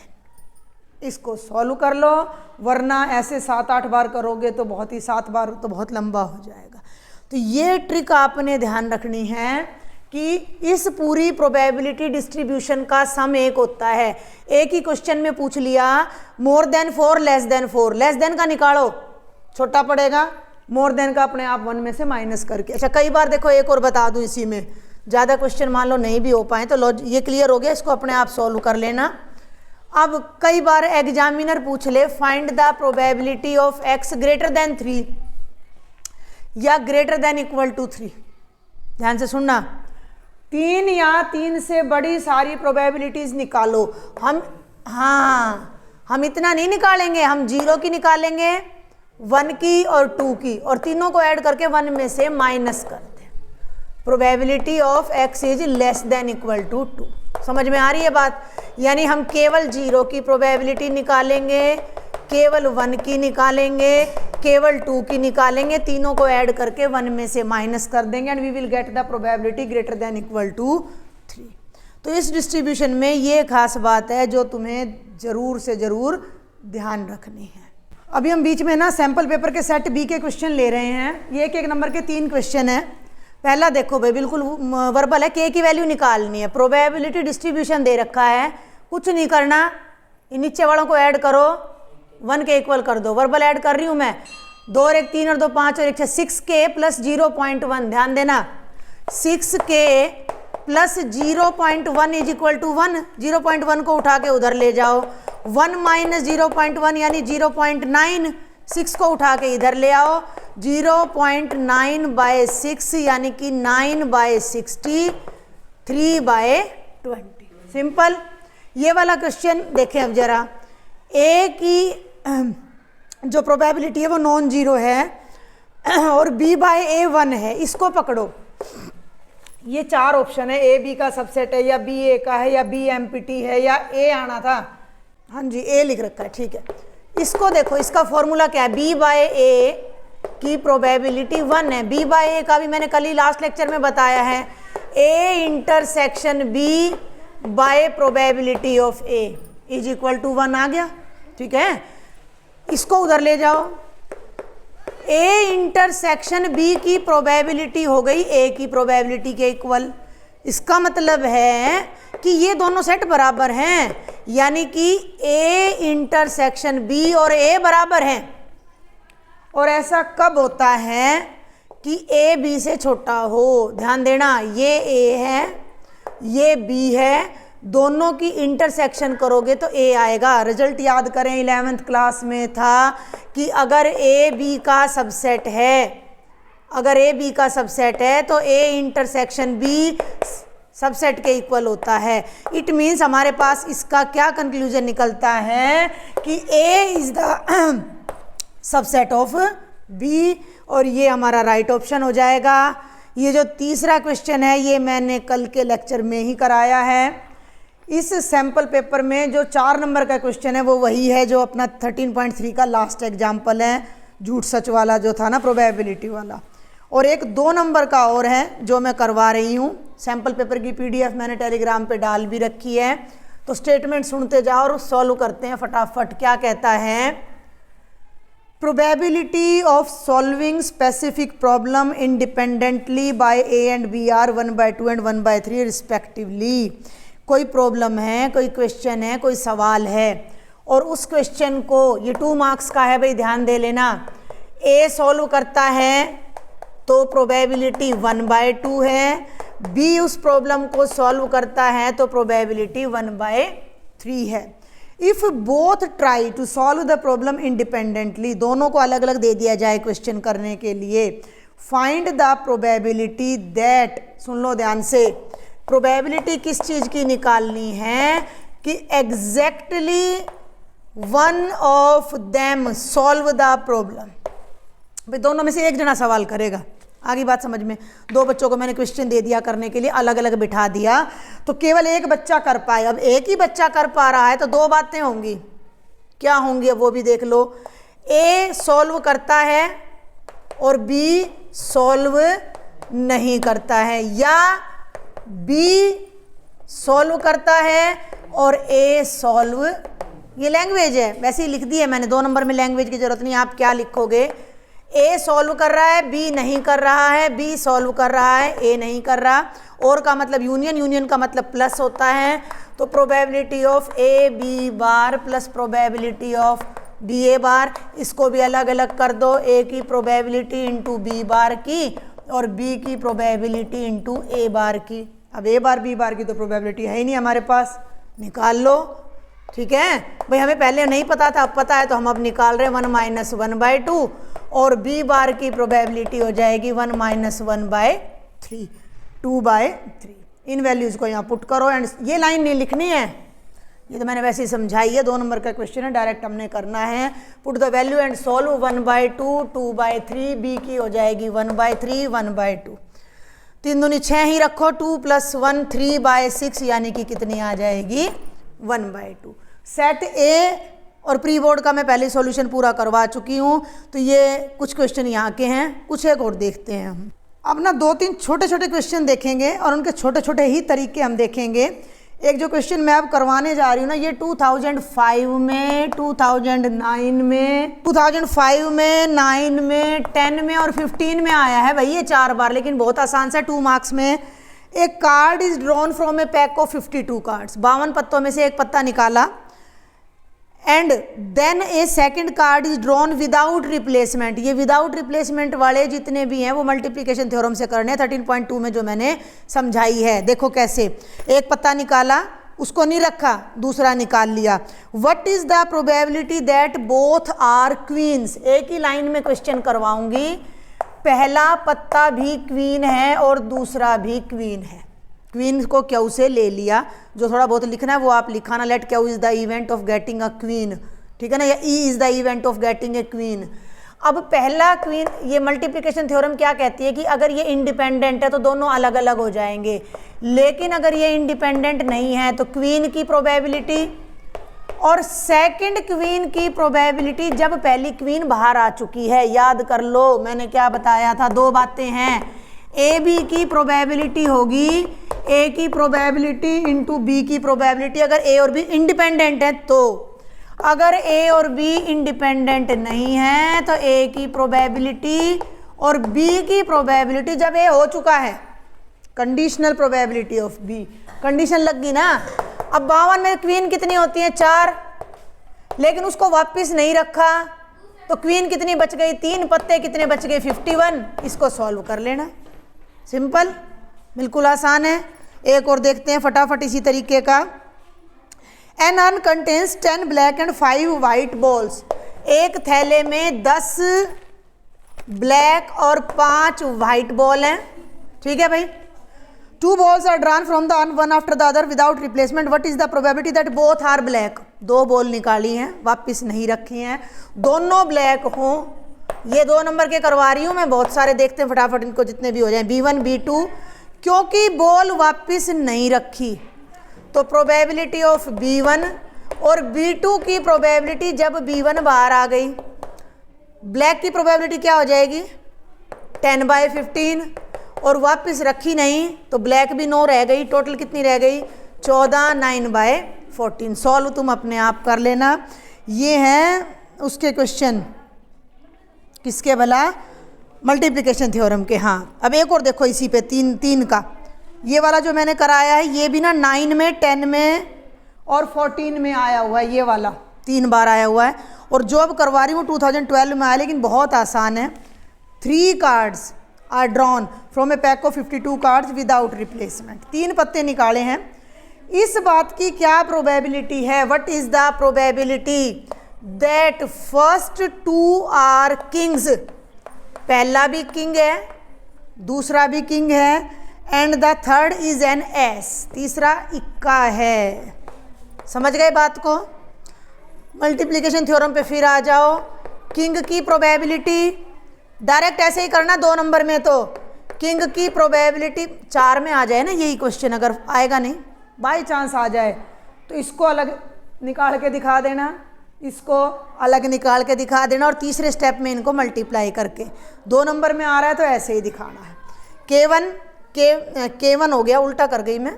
इसको सॉल्व कर लो, वरना ऐसे 7-8 बार करोगे तो बहुत ही, 7 बार तो बहुत लंबा हो जाएगा। तो ये ट्रिक आपने ध्यान रखनी है कि इस पूरी प्रोबेबिलिटी डिस्ट्रीब्यूशन का सम 1 होता है। एक ही क्वेश्चन में पूछ लिया more than 4 less than 4, less than का निकालो छोटा पड़ेगा, मोर देन का अपने आप 1 में से माइनस करके। अच्छा कई बार देखो, एक और बता दूं, इसी में ज़्यादा क्वेश्चन मान लो नहीं भी हो पाए तो ये क्लियर हो गया, इसको अपने आप सॉल्व कर लेना। अब कई बार एग्जामिनर पूछ ले find the probability of x greater than 3 या ग्रेटर देन इक्वल टू 3। ध्यान से सुनना, 3 या 3 से बड़ी सारी प्रोबेबिलिटीज निकालो। हम इतना नहीं निकालेंगे, हम 0 की निकालेंगे, 1 की और 2 की, और तीनों को ऐड करके 1 में से माइनस करते हैं। Probability of x is less than equal to 2। समझ में आ रही है बात? यानी हम केवल 0 की प्रोबेबिलिटी निकालेंगे, केवल 1 की निकालेंगे, केवल 2 की निकालेंगे, तीनों को ऐड करके 1 में से माइनस कर देंगे and we will get the probability greater than equal to 3। तो इस डिस्ट्रीब्यूशन में ये खास बात है जो तुम्हें जरूर से जरूर ध्यान रखनी है। अभी हम बीच में ना सैंपल पेपर के सेट बी के क्वेश्चन ले रहे हैं। ये एक नंबर के 3 क्वेश्चन है। पहला देखो भाई, बिल्कुल वर्बल है, के की वैल्यू निकालनी है। प्रोबेबिलिटी डिस्ट्रीब्यूशन दे रखा है, कुछ नहीं करना, इन नीचे वालों को ऐड करो, 1 के इक्वल कर दो। वर्बल ऐड कर रही हूँ मैं, 2 और 1 3 और 2 5 और 1 6, 6k प्लस 0.1। ध्यान देना, 6k plus 0.1 is equal to 1। 0.1 को उठा के उधर ले जाओ, 1 माइनस 0.1 यानी 0.9, 6 को उठा के इधर ले आओ, 0.9 बाय 6 यानी कि 9 बाय 60, 3 बाय 20। सिंपल। ये वाला क्वेश्चन देखें अब जरा, ए की जो प्रोबेबिलिटी है वो नॉन जीरो है और बी बाय ए 1 है। इसको पकड़ो, ये 4 ऑप्शन है, ए बी का सबसेट है या बी ए का है या बी एमपीटी है या ए आना था, हाँ जी ए लिख रखा है, ठीक है। इसको देखो, इसका फॉर्मूला क्या है, बी बाय ए की प्रोबेबिलिटी 1 है। बी बाय ए का भी मैंने कल ही लास्ट लेक्चर में बताया है, A intersection B by probability of A is equal to 1 आ गया, ठीक है। इसको उधर ले जाओ, ए इंटरसेक्शन बी की प्रोबेबिलिटी हो गई ए की प्रोबेबिलिटी के इक्वल। इसका मतलब है कि ये दोनों सेट बराबर हैं, यानी कि ए इंटरसेक्शन बी और ए बराबर हैं। और ऐसा कब होता है कि ए बी से छोटा हो। ध्यान देना, ये ए है, ये बी है, दोनों की इंटरसेक्शन करोगे तो ए आएगा। रिजल्ट याद करें, 11th क्लास में था कि अगर ए बी का सबसेट है, अगर ए बी का सबसेट है तो ए इंटरसेक्शन बी सबसेट के इक्वल होता है। इट मीन्स हमारे पास इसका क्या कंक्लूजन निकलता है कि A is the subset of B, और ये हमारा राइट ऑप्शन हो जाएगा। ये जो तीसरा क्वेश्चन है ये मैंने कल के लेक्चर में ही कराया है। इस सैम्पल पेपर में जो 4 नंबर का क्वेश्चन है वो वही है जो अपना 13.3 का लास्ट एग्जाम्पल है, झूठ सच वाला जो था ना, प्रोबेबिलिटी वाला। और एक 2 नंबर का और है जो मैं करवा रही हूँ। सैम्पल पेपर की PDF मैंने टेलीग्राम पे डाल भी रखी है, तो स्टेटमेंट सुनते जाओ और सॉल्व करते हैं फटाफट। क्या कहता है, probability of solving specific problem independently by A and B are 1/2 and 1/3 respectively. कोई प्रॉब्लम है, कोई क्वेश्चन है, कोई सवाल है, और उस क्वेश्चन को, ये 2 मार्क्स का है भाई, ध्यान दे लेना। ए सॉल्व करता है तो प्रोबेबिलिटी 1/2 है, बी उस प्रॉब्लम को सॉल्व करता है तो प्रोबेबिलिटी 1/3 है। If both try to solve the problem independently, दोनों को अलग अलग दे दिया जाए क्वेश्चन करने के लिए, फाइंड द प्रोबेबिलिटी दैट, सुन लो ध्यान से, प्रोबेबिलिटी किस चीज़ की निकालनी है कि exactly one of them solve the problem. भाई दोनों में से एक जना सवाल करेगा, आगे बात समझ में। 2 बच्चों को मैंने क्वेश्चन दे दिया करने के लिए, अलग अलग बिठा दिया तो केवल एक बच्चा कर पाए। अब एक ही बच्चा कर पा रहा है तो 2 बातें होंगी, क्या होंगी अब वो भी देख लो। ए सॉल्व करता है और बी सॉल्व नहीं करता है, या बी सॉल्व करता है और ए सॉल्व, ये लैंग्वेज है, वैसे ही लिख दी है मैंने। 2 नंबर में लैंग्वेज की जरूरत नहीं, आप क्या लिखोगे, ए सॉल्व कर रहा है, बी नहीं कर रहा है, बी सॉल्व कर रहा है, ए नहीं कर रहा। और का मतलब यूनियन, यूनियन का मतलब प्लस होता है। तो probability of A B bar plus probability of D A bar, इसको भी अलग अलग कर दो, ए की प्रोबेबिलिटी इंटू बी बार की और बी की प्रोबेबिलिटी इंटू ए बार की। अब ए बार बी बार की तो प्रोबेबिलिटी है ही नहीं हमारे पास, निकाल लो। ठीक है भाई, हमें पहले नहीं पता था, अब पता है, तो हम अब निकाल रहे हैं 1 माइनस 1/2 और बी बार की प्रोबेबिलिटी हो जाएगी 1 माइनस 1/3, 2/3। इन वैल्यूज़ को यहाँ पुट करो एंड ये लाइन नहीं लिखनी है, ये तो मैंने वैसे ही समझाई है, 2 नंबर का क्वेश्चन है, डायरेक्ट हमने करना है। Put the value and solve 1/2, 2/3, B की हो जाएगी 1/3, 1/2। 3 दूनी 6 ही रखो, 2 + 1 3/6 यानी कि कितनी आ जाएगी 1/2। सेट ए और प्री बोर्ड का मैं पहले सॉल्यूशन पूरा करवा चुकी हूँ, तो ये कुछ क्वेश्चन यहाँ के हैं, कुछ एक और देखते हैं हम। अब ना 2-3 छोटे छोटे क्वेश्चन देखेंगे और उनके छोटे छोटे ही तरीके हम देखेंगे। एक जो क्वेश्चन मैं अब करवाने जा रही हूँ ना, ये 2005 में, 2009 में, 2005 में, 9 में, 10 में और 15 में आया है भाई, ये 4 बार, लेकिन बहुत आसान सा 2 मार्क्स में। एक card is drawn from a pack of 52 cards, 52 पत्तों में से एक पत्ता निकाला, and then a second card is drawn without replacement. ये विदाउट रिप्लेसमेंट वाले जितने भी हैं वो मल्टीप्लिकेशन थ्योरम से करने हैं, 13.2 में जो मैंने समझाई है। देखो कैसे, एक पत्ता निकाला, उसको नहीं रखा, दूसरा निकाल लिया। What is the probability that both are queens. एक ही लाइन में क्वेश्चन करवाऊंगी, पहला पत्ता भी क्वीन है और दूसरा भी क्वीन है। क्वीन को क्यू से ले लिया, जो थोड़ा बहुत लिखना है वो आप लिखाना, let Q is the event of getting a queen, ठीक है ना, या E is the event of getting a queen. अब पहला क्वीन, ये मल्टीप्लिकेशन थ्योरम क्या कहती है कि अगर ये इंडिपेंडेंट है तो दोनों अलग अलग हो जाएंगे, लेकिन अगर ये इंडिपेंडेंट नहीं है तो क्वीन की प्रोबेबिलिटी और सेकंड क्वीन की प्रोबेबिलिटी जब पहली क्वीन बाहर आ चुकी है। याद कर लो मैंने क्या बताया था, 2 बातें हैं, ए बी की प्रोबेबिलिटी होगी, ए की प्रोबेबिलिटी इंटू बी की प्रोबेबिलिटी, अगर ए और बी इंडिपेंडेंट है तो। अगर ए और बी इंडिपेंडेंट नहीं है तो ए की प्रोबेबिलिटी और बी की प्रोबेबिलिटी, जब ए हो चुका है, conditional probability of B, condition लग गई ना। अब 52 में क्वीन कितनी होती है, 4, लेकिन उसको वापस नहीं रखा तो क्वीन कितनी बच गई, 3 पत्ते कितने बच गए, 51। इसको सॉल्व कर लेना, सिंपल, बिल्कुल आसान है। एक और देखते हैं फटाफट इसी तरीके का। An urn contains 10 black and 5 white balls. एक थैले में 10 ब्लैक और 5 वाइट बॉल हैं, ठीक है भाई। 2 balls are drawn from the one after the other without replacement. What is the probability that both are black? 2 ball निकाली हैं, वापस नहीं रखी हैं, दोनों ब्लैक हों। ये 2 नंबर के करवा रही हूँ मैं, बहुत सारे देखते हैं फटाफट इनको, जितने भी हो जाएं। B1 B2, क्योंकि बॉल वापस नहीं रखी तो प्रोबेबिलिटी ऑफ B1 और B2 की प्रोबेबिलिटी जब B1 बाहर आ गई, ब्लैक की प्रोबेबिलिटी क्या हो जाएगी 10/15, और वापस रखी नहीं तो ब्लैक भी 9 रह गई, टोटल कितनी रह गई 14, 9/14। सॉल्व तुम अपने आप कर लेना। ये हैं उसके क्वेश्चन, किसके भला, मल्टीप्लिकेशन थ्योरम के। हाँ, अब एक और देखो इसी पे 3 का, ये वाला जो मैंने कराया है ये भी ना 9 में, 10 में और 14 में आया हुआ है, ये वाला 3 बार आया हुआ है। और जो अब करवा रही हूँ 2012 में आया, लेकिन बहुत आसान है। 3 cards are drawn from a pack of 52 cards without replacement. 3 पत्ते निकाले हैं, इस बात की क्या प्रोबेबिलिटी है, what is the probability that first 2 are kings, पहला भी किंग है, दूसरा भी किंग है, and the third is an ace, तीसरा इक्का है। समझ गए बात को। मल्टीप्लिकेशन थ्योरम पे फिर आ जाओ। किंग की प्रोबेबिलिटी डायरेक्ट ऐसे ही करना, 2 नंबर में तो किंग की प्रोबेबिलिटी 4 में आ जाए ना, यही क्वेश्चन, अगर आएगा नहीं बाई चांस आ जाए तो इसको अलग निकाल के दिखा देना, इसको अलग निकाल के दिखा देना, और तीसरे स्टेप में इनको मल्टीप्लाई करके। 2 नंबर में आ रहा है तो ऐसे ही दिखाना है। K1 हो गया, उल्टा कर गई मैं।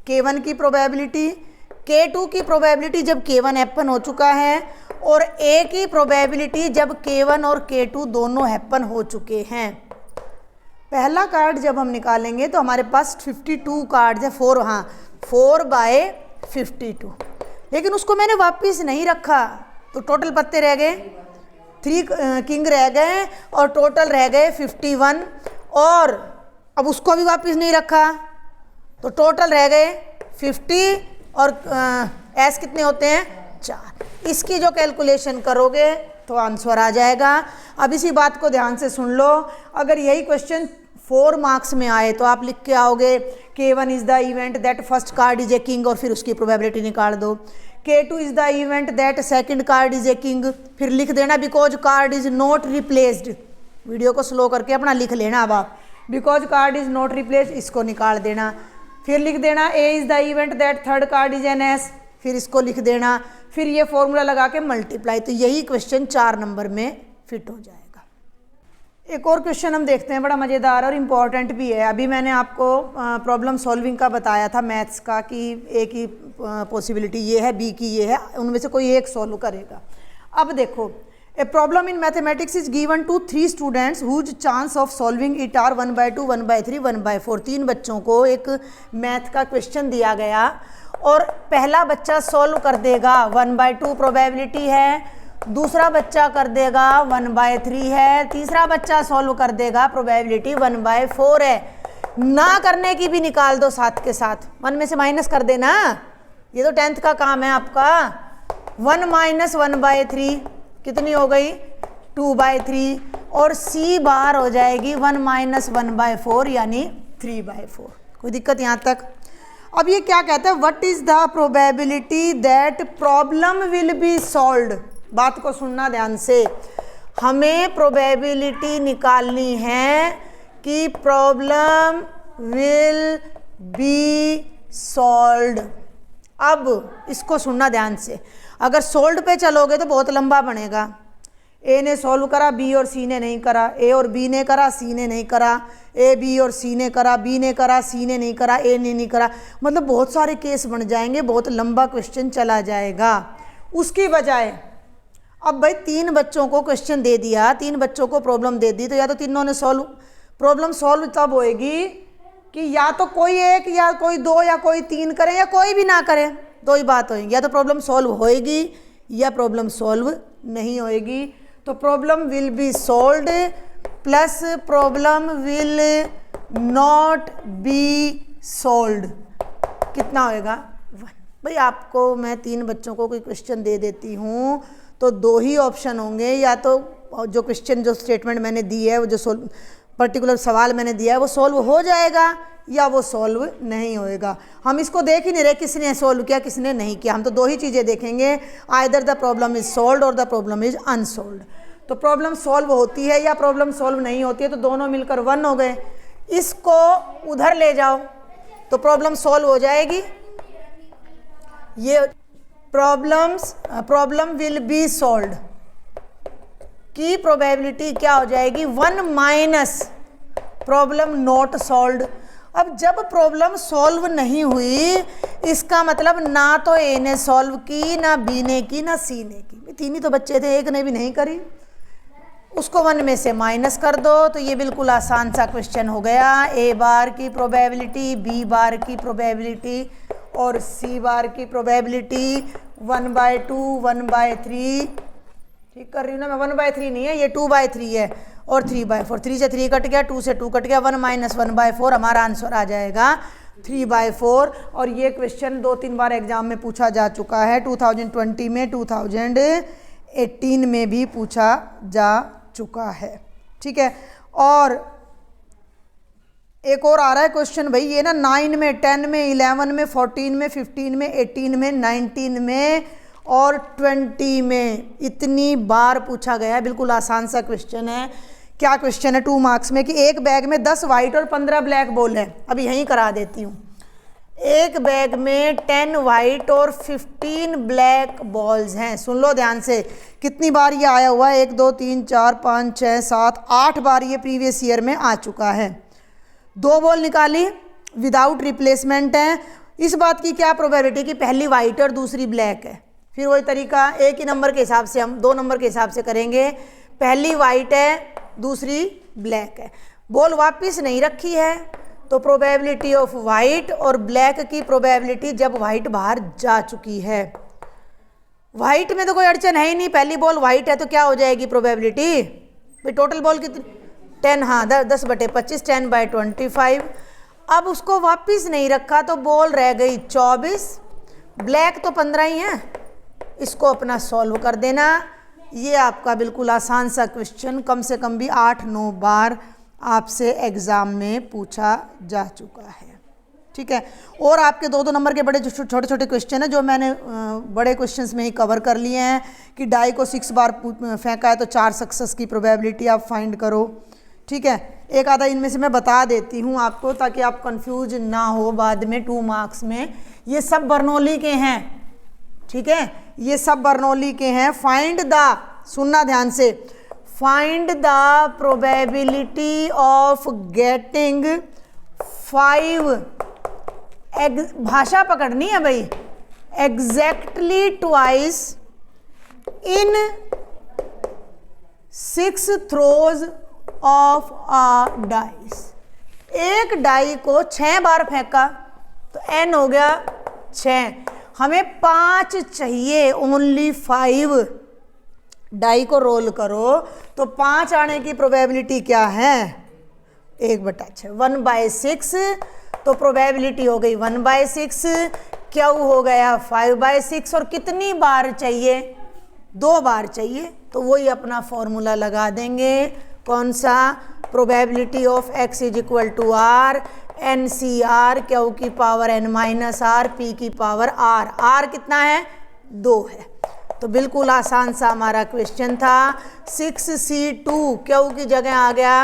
K1 की प्रोबेबिलिटी, K2 की प्रोबेबिलिटी जब K1 हैपन हो चुका है, और A की प्रोबेबिलिटी जब K1 और K2 दोनों हैपन हो चुके हैं। पहला कार्ड जब हम निकालेंगे तो हमारे पास 52 कार्ड है, 4/52, लेकिन उसको मैंने वापस नहीं रखा तो टोटल पत्ते रह गए 3 किंग रह गए और टोटल रह गए 51, और अब उसको भी वापस नहीं रखा तो टोटल रह गए 50 और एस कितने होते हैं 4। इसकी जो कैलकुलेशन करोगे तो आंसर आ जाएगा। अब इसी बात को ध्यान से सुन लो, अगर यही क्वेश्चन 4 मार्क्स में आए तो आप लिख के आओगे K1 is the event that first card is a king और फिर उसकी प्रोबेबिलिटी निकाल दो। K2 is the event that second card is a king, फिर लिख देना because card is not replaced. Video को स्लो करके अपना लिख लेना अब आप, because card is not replaced, इसको निकाल देना। फिर लिख देना A is the event that third card is an S, फिर इसको लिख देना, फिर ये फॉर्मूला लगा के मल्टीप्लाई। तो यही क्वेश्चन 4 नंबर में फिट हो जाएगा। एक और क्वेश्चन हम देखते हैं, बड़ा मज़ेदार और इम्पॉर्टेंट भी है। अभी मैंने आपको प्रॉब्लम सॉल्विंग का बताया था मैथ्स का कि ए की पॉसिबिलिटी ये है, बी की ये है, उनमें से कोई एक सॉल्व करेगा। अब देखो, a problem in mathematics is given to 3 students whose chance of solving it are 1/2, 1/3, 1/4। 3 बच्चों को एक मैथ का क्वेश्चन दिया गया और पहला बच्चा सॉल्व कर देगा 1/2 प्रोबेबिलिटी है, दूसरा बच्चा कर देगा 1/3 है, तीसरा बच्चा सॉल्व कर देगा प्रोबेबिलिटी 1/4 है। ना करने की भी निकाल दो साथ के साथ, 1 में से माइनस कर देना, ये तो 10th का काम है आपका। 1 - 1/3 कितनी हो गई 2/3 और C बार हो जाएगी 1 - 1/4 यानी 3/4। कोई दिक्कत यहाँ तक? अब ये क्या कहता है, what is the probability that problem will be solved. बात को सुनना ध्यान से, हमें प्रोबेबिलिटी निकालनी है कि प्रॉब्लम विल बी सॉल्व्ड। अब इसको सुनना ध्यान से, अगर सोल्ड पे चलोगे तो बहुत लंबा बनेगा। ए ने सॉल्व करा, बी और सी ने नहीं करा, ए और बी ने करा, सी ने नहीं करा, ए बी और सी ने करा, बी ने करा, सी ने नहीं करा, ए ने नहीं करा, मतलब बहुत सारे केस बन जाएंगे, बहुत लंबा क्वेश्चन चला जाएगा। उसकी बजाय अब भाई 3 बच्चों को क्वेश्चन दे दिया, 3 बच्चों को प्रॉब्लम दे दी, तो या तो तीनों ने सॉल्व, प्रॉब्लम सॉल्व तब होएगी कि या तो कोई एक या कोई 2 या कोई 3 करे या कोई भी ना करे, 2 ही बात होएगी, या तो प्रॉब्लम सॉल्व होएगी या प्रॉब्लम सॉल्व नहीं होएगी। तो problem will be solved plus problem will not be solved कितना होएगा 1। भाई आपको मैं 3 बच्चों को कोई क्वेश्चन दे देती हूँ तो 2 ही ऑप्शन होंगे, या तो जो क्वेश्चन जो स्टेटमेंट मैंने दी है, वो जो पर्टिकुलर सवाल मैंने दिया है वो सॉल्व हो जाएगा या वो सॉल्व नहीं होएगा। हम इसको देख ही नहीं रहे किसने सॉल्व किया किसने नहीं किया, हम तो 2 ही चीज़ें देखेंगे, either the problem is solved और द प्रॉब्लम इज अनसॉल्व्ड। तो प्रॉब्लम सॉल्व होती है या प्रॉब्लम सॉल्व नहीं होती है, तो दोनों मिलकर 1 हो गए। इसको उधर ले जाओ तो प्रॉब्लम सॉल्व हो जाएगी। ये प्रॉब्लम विल बी सॉल्व्ड की प्रोबेबिलिटी क्या हो जाएगी 1 माइनस प्रॉब्लम नॉट सॉल्व्ड। अब जब प्रॉब्लम सॉल्व नहीं हुई इसका मतलब ना तो ए ने सॉल्व की, ना बी ने की, ना सी ने की। 3 ही तो बच्चे थे, एक ने भी नहीं करी, उसको 1 में से माइनस कर दो। तो ये बिल्कुल आसान सा क्वेश्चन हो गया। ए बार की प्रोबेबिलिटी, बी बार की प्रोबेबिलिटी और सी बार की प्रोबेबिलिटी 1/2, 1/3, ठीक कर रही हूँ ना मैं, 1/3 नहीं है ये 2/3 है और 3/4। 3 से 3 कट गया, 2 से 2 कट गया, 1 माइनस 1/4 हमारा आंसर आ जाएगा 3/4। और ये क्वेश्चन 2-3 बार एग्जाम में पूछा जा चुका है, 2020 में, 2018 में भी पूछा जा चुका है, ठीक है। और एक और आ रहा है क्वेश्चन भाई, ये ना 9 में, 10 में, 11 में, 14 में, 15 में, 18 में, 19 में और 20 में इतनी बार पूछा गया है। बिल्कुल आसान सा क्वेश्चन है। क्या क्वेश्चन है 2 मार्क्स में कि एक बैग में 10 वाइट और 15 ब्लैक बॉल है। अभी यहीं करा देती हूँ। एक बैग में 10 वाइट और 15 ब्लैक बॉल्स हैं। सुन लो ध्यान से, कितनी बार ये आया हुआ है, 1 2 3 4 5 6 7 8 बार ये प्रीवियस ईयर में आ चुका है। 2 बॉल निकाली विदाउट रिप्लेसमेंट है। इस बात की क्या प्रोबेबिलिटी कि पहली वाइट और दूसरी ब्लैक है। फिर वही तरीका एक ही नंबर के हिसाब से, हम 2 नंबर के हिसाब से करेंगे। पहली वाइट है, दूसरी ब्लैक है, बॉल वापस नहीं रखी है, तो प्रोबेबिलिटी ऑफ वाइट और ब्लैक की प्रोबेबिलिटी जब वाइट बाहर जा चुकी है। वाइट में तो कोई अड़चन है ही नहीं, पहली बॉल वाइट है तो क्या हो जाएगी प्रोबेबिलिटी भाई, टोटल बॉल कितनी 10, हाँ 10/25, 10/25। अब उसको वापस नहीं रखा तो बॉल रह गई 24, ब्लैक तो 15 ही है, इसको अपना सॉल्व कर देना। ये आपका बिल्कुल आसान सा क्वेश्चन कम से कम भी 8-9 बार आपसे एग्ज़ाम में पूछा जा चुका है। ठीक है, और आपके 2-2 नंबर के बड़े जो छोटे छोटे क्वेश्चन हैं जो मैंने बड़े क्वेश्चंस में ही कवर कर लिए हैं कि डाई को 6 बार फेंका है तो 4 सक्सेस की प्रोबेबिलिटी आप फाइंड करो। ठीक है, एक आधा इनमें से मैं बता देती हूँ आपको ताकि आप कंफ्यूज ना हो बाद में 2 मार्क्स में। ये सब बर्नौली के हैं। ठीक है, ये सब बर्नौली के हैं। फाइंड द, सुनना ध्यान से, find the probability of getting 5, भाषा पकड़नी है भाई, exactly twice in 6 throws of a dice. एक डाई को 6 बार फेंका तो n हो गया 6, हमें 5 चाहिए, ओनली 5। डाई को रोल करो तो 5 आने की प्रोबेबिलिटी क्या है, 1/6, 1/6। तो प्रोबेबिलिटी हो गई 1/6, क्यू हो गया 5/6, और कितनी बार चाहिए, 2 बार चाहिए। तो वही अपना फॉर्मूला लगा देंगे, कौन सा, probability of x = r NCR, Q की पावर n-r, p की पावर r। r कितना है, 2 है। तो बिल्कुल आसान सा हमारा क्वेश्चन था। 6C2 क्यू की जगह आ गया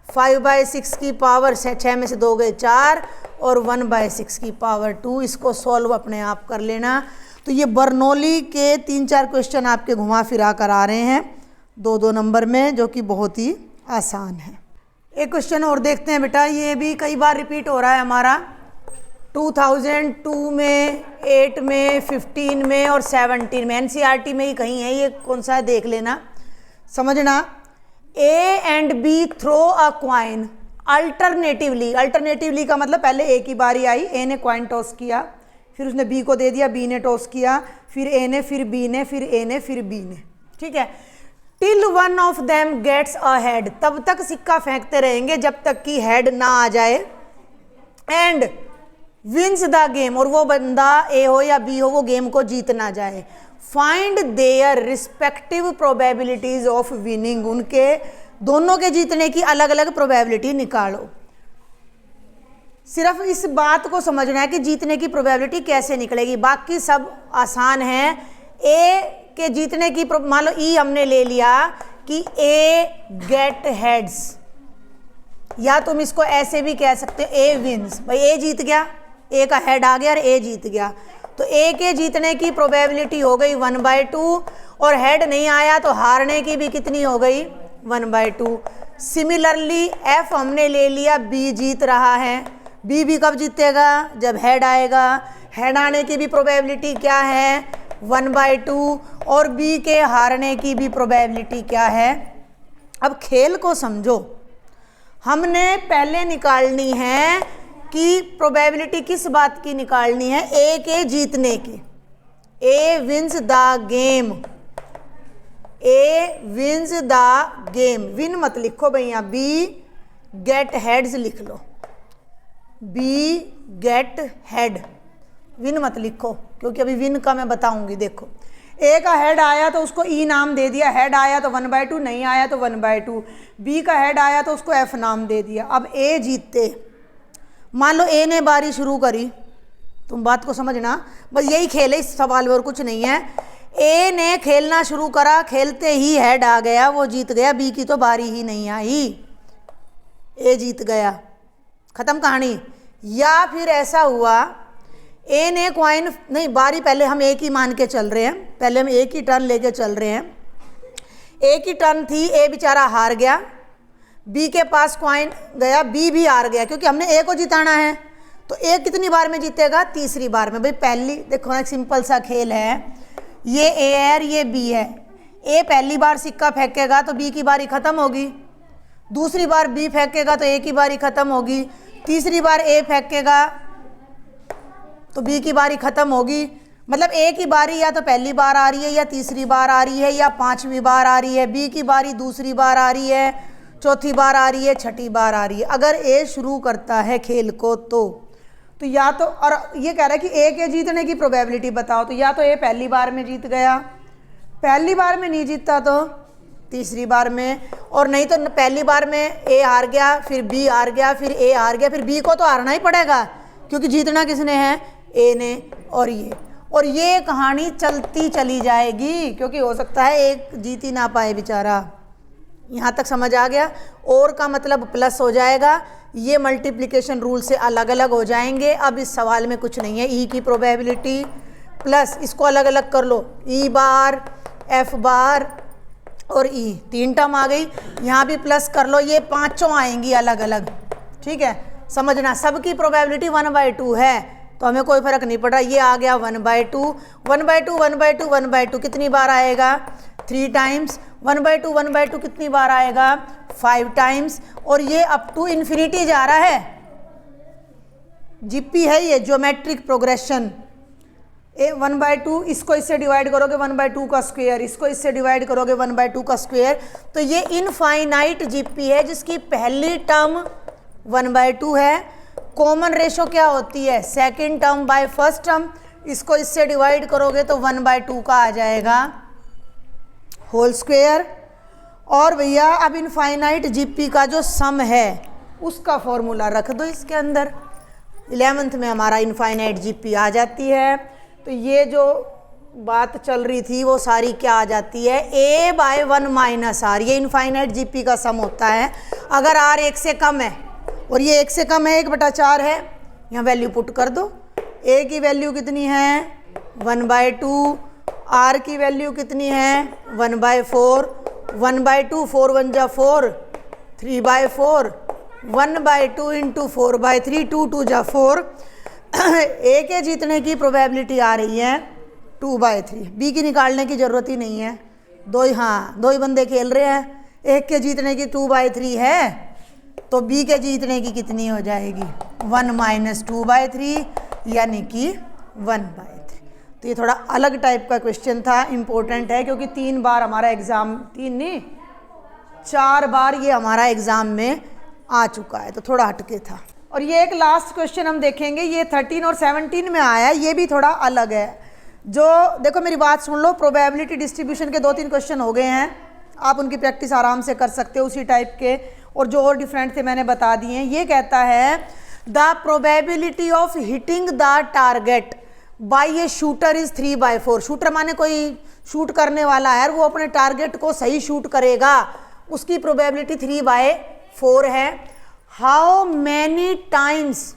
5/6 की पावर 6 में से 2 गए 4 और 1/6 की पावर 2। इसको सॉल्व अपने आप कर लेना। तो ये बर्नौली के 3-4 क्वेश्चन आपके घुमा फिरा कर आ रहे हैं 2-2 नंबर में, जो कि बहुत ही आसान है। एक क्वेश्चन और देखते हैं बेटा, ये भी कई बार रिपीट हो रहा है हमारा। 2002 में, 8 में, 15 में और 17 में, NCERT में ही कहीं है, ये कौन सा है देख लेना, समझना। A and B throw a coin alternatively. Alternatively का मतलब पहले A की बारी आई, A ने क्वाइन टॉस किया, फिर उसने B को दे दिया, B ने टॉस किया, फिर A ने, फिर B ने, फिर A ने, फिर B ने। ठीक है, till one of them gets a head, तब तक सिक्का फेंकते रहेंगे जब तक कि हेड ना आ जाए। एंड विंस द गेम, और वो बंदा A हो या B हो वो गेम को जीत ना जाए। Find their respective probabilities of winning, उनके दोनों के जीतने की अलग अलग प्रोबेबिलिटी निकालो। सिर्फ इस बात को समझना है कि जीतने की प्रोबेबिलिटी कैसे निकलेगी, बाकी सब आसान है। ए के जीतने की, मान लो ई हमने ले लिया कि ए गेट हेड्स, या तुम इसको ऐसे भी कह सकते हो ए विंस, भाई ए जीत गया, ए का हेड आ गया और ए जीत गया। तो ए के जीतने की प्रोबेबिलिटी हो गई 1/2, और हेड नहीं आया तो हारने की भी कितनी हो गई 1/2। सिमिलरली एफ हमने ले लिया, बी जीत रहा है, बी भी कब जीतेगा, जब हेड आएगा। हेड आने की भी प्रोबेबिलिटी क्या है 1/2, और बी के हारने की भी प्रोबेबिलिटी क्या है। अब खेल को समझो, हमने पहले निकालनी है कि प्रोबेबिलिटी किस बात की निकालनी है, ए के जीतने की। A wins the game, A wins the game, win मत लिखो भैया, बी गेट हेड्स लिख लो, बी गेट हेड, विन मत लिखो क्योंकि अभी विन का मैं बताऊंगी। देखो ए का हेड आया तो उसको ई नाम दे दिया, हेड आया तो 1/2, नहीं आया तो 1/2। बी का हेड आया तो उसको एफ नाम दे दिया। अब ए जीतते, मान लो ए ने बारी शुरू करी, तुम बात को समझना, बस यही खेल है इस सवाल में और कुछ नहीं है। ए ने खेलना शुरू करा, खेलते ही हेड आ गया, वो जीत गया, बी की तो बारी ही नहीं आई, ए जीत गया, खत्म कहानी। या फिर ऐसा हुआ ए ने क्वाइन, नहीं बारी पहले हम एक ही मान के चल रहे हैं, पहले हम एक ही टर्न लेके चल रहे हैं, एक ही टर्न थी, ए बेचारा हार गया, बी के पास क्वाइन गया, बी भी हार गया क्योंकि हमने ए को जिताना है। तो ए कितनी बार में जीतेगा, तीसरी बार में। भाई पहली देखो एक सिंपल सा खेल है, ये ए है और ये बी है, ए पहली बार सिक्का फेंकेगा तो बी की बारी खत्म होगी, दूसरी बार बी फेंकेगा तो ए की बारी खत्म होगी, तीसरी बार ए फेंकेगा तो बी की बारी खत्म होगी। मतलब ए की बारी या तो पहली बार आ रही है या तीसरी बार आ रही है या 5वीं बार आ रही है, बी की बारी दूसरी बार आ रही है, चौथी बार आ रही है, छठी बार आ रही है। अगर ए शुरू करता है खेल को तो या तो, और ये कह रहा है कि ए के जीतने की प्रोबेबिलिटी बताओ, तो या तो ए पहली बार में जीत गया, पहली बार में नहीं जीतता तो तीसरी बार में, और नहीं तो पहली बार में ए हार गया, फिर बी हार गया, फिर ए हार गया, फिर बी को तो हारना ही पड़ेगा क्योंकि जीतना किसने है, ए ने। और ये कहानी चलती चली जाएगी क्योंकि हो सकता है एक जीत ही ना पाए बेचारा। यहाँ तक समझ आ गया? और का मतलब प्लस हो जाएगा, ये मल्टीप्लिकेशन रूल से अलग अलग हो जाएंगे। अब इस सवाल में कुछ नहीं है, ई की प्रोबेबिलिटी प्लस इसको अलग अलग कर लो, ई बार, एफ बार और ई, 3 टर्म आ गई। यहाँ भी प्लस कर लो, ये 5 आएंगी अलग अलग। ठीक है, समझना सबकी प्रोबेबिलिटी 1/2 है तो हमें कोई फर्क नहीं पड़ रहा। ये आ गया 1/2, 1/2, 1/2, 1/2 कितनी बार आएगा, 3 टाइम्स। 1/2, 1/2 कितनी बार आएगा, 5 टाइम्स। और ये अप टू इन्फिनिटी जा रहा है, जीपी है ये, ज्योमेट्रिक प्रोग्रेशन। 1/2, इसको इससे डिवाइड करोगे 1/2 का स्क्वायर, इसको इससे डिवाइड करोगे 1/2 का स्क्वायर, तो ये इनफाइनाइट जीपी है जिसकी पहली टर्म 1/2 है। कॉमन रेशो क्या होती है, second term by first term, इसको इससे डिवाइड करोगे तो 1/2 का आ जाएगा होल स्क्वायर। और भैया अब इनफाइनाइट जीपी का जो सम है उसका फॉर्मूला रख दो इसके अंदर। 11th में हमारा इनफाइनाइट जीपी आ जाती है, तो ये जो बात चल रही थी वो सारी क्या आ जाती है, a/1 - r। ये इनफाइनाइट जीपी का सम होता है अगर r 1 से कम है, और ये 1 से कम है, 1/4 है। यहाँ वैल्यू पुट कर दो, a की वैल्यू कितनी है 1/2, r की वैल्यू कितनी है 1/4, 1/2, 4 1 जा 4, 3/4, 1/2 × 4/3, 2 2 जा 4। ए के जीतने की प्रोबेबिलिटी आ रही है 2/3। बी की निकालने की ज़रूरत ही नहीं है, दो ही बंदे खेल रहे हैं। एक के जीतने की 2/3 है तो बी के जीतने की कितनी हो जाएगी 1 - 2/3 यानी कि 1/3। तो ये थोड़ा अलग टाइप का क्वेश्चन था, इम्पोर्टेंट है क्योंकि 3 बार हमारा एग्ज़ाम, 3 नहीं 4 बार ये हमारा एग्ज़ाम में आ चुका है, तो थोड़ा हटके था। और ये एक लास्ट क्वेश्चन हम देखेंगे, ये 13 और 17 में आया है, ये भी थोड़ा अलग है। जो देखो मेरी बात सुन लो, प्रोबेबिलिटी डिस्ट्रीब्यूशन के 2-3 क्वेश्चन हो गए हैं, आप उनकी प्रैक्टिस आराम से कर सकते हो उसी टाइप के, और जो और डिफरेंट थे मैंने बता दिए हैं। ये कहता है the probability of hitting the target by a shooter is 3/4। Shooter माने कोई शूट करने वाला है, वो अपने टारगेट को सही शूट करेगा, उसकी प्रोबेबिलिटी 3/4 है। How many times,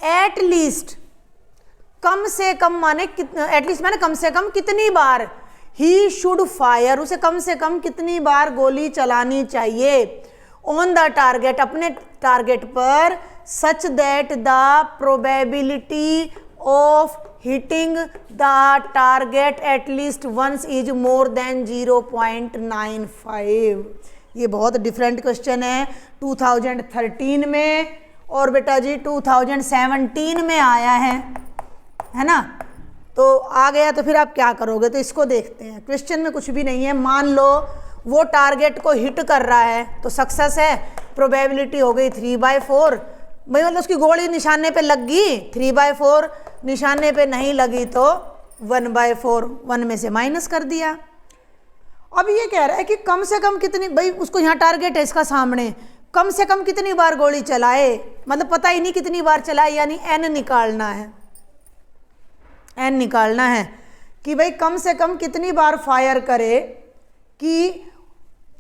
at least, कम से कम माने एटलीस्ट माने कम से कम कितनी बार, ही शुड फायर, उसे कम से कम कितनी बार गोली चलानी चाहिए, ऑन द टारगेट, अपने टारगेट पर, such that the probability of hitting the target at least once is more than 0.95। ये बहुत डिफरेंट क्वेश्चन है, 2013 में और बेटा जी 2017 में आया है ना। तो आ गया तो फिर आप क्या करोगे, तो इसको देखते हैं। क्वेश्चन में कुछ भी नहीं है, मान लो वो टारगेट को हिट कर रहा है तो सक्सेस है, प्रोबेबिलिटी हो गई 3/4। भाई मतलब उसकी गोली निशाने पे लग गई 3/4, निशाने पे नहीं लगी तो 1/4, 1 में से माइनस कर दिया। अब ये कह रहा है कि कम से कम कितनी, भाई उसको यहाँ टारगेट है इसका सामने, कम से कम कितनी बार गोली चलाए, मतलब पता ही नहीं कितनी बार चलाए, यानी n निकालना है, n निकालना है कि भाई कम से कम कितनी बार फायर करे कि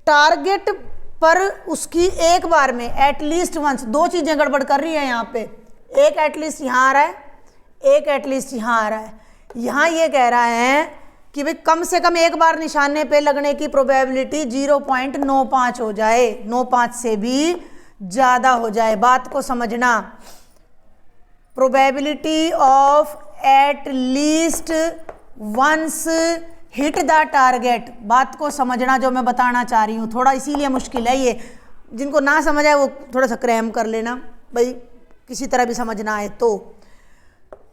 टारगेट पर उसकी एक बार में एटलीस्ट वंस। 2 चीज़ें गड़बड़ कर रही है यहाँ पे, एक एटलीस्ट यहाँ आ रहा है, एक एटलीस्ट यहाँ आ रहा है। यहाँ ये कह रहा है कि भाई कम से कम एक बार निशाने पे लगने की प्रोबेबिलिटी 0.95 हो जाए, 95 से भी ज़्यादा हो जाए। बात को समझना, probability of at least once hit the target, बात को समझना जो मैं बताना चाह रही हूँ, थोड़ा इसीलिए मुश्किल है ये, जिनको ना समझ आए वो थोड़ा सा क्रैम कर लेना, भाई किसी तरह भी समझना आए तो।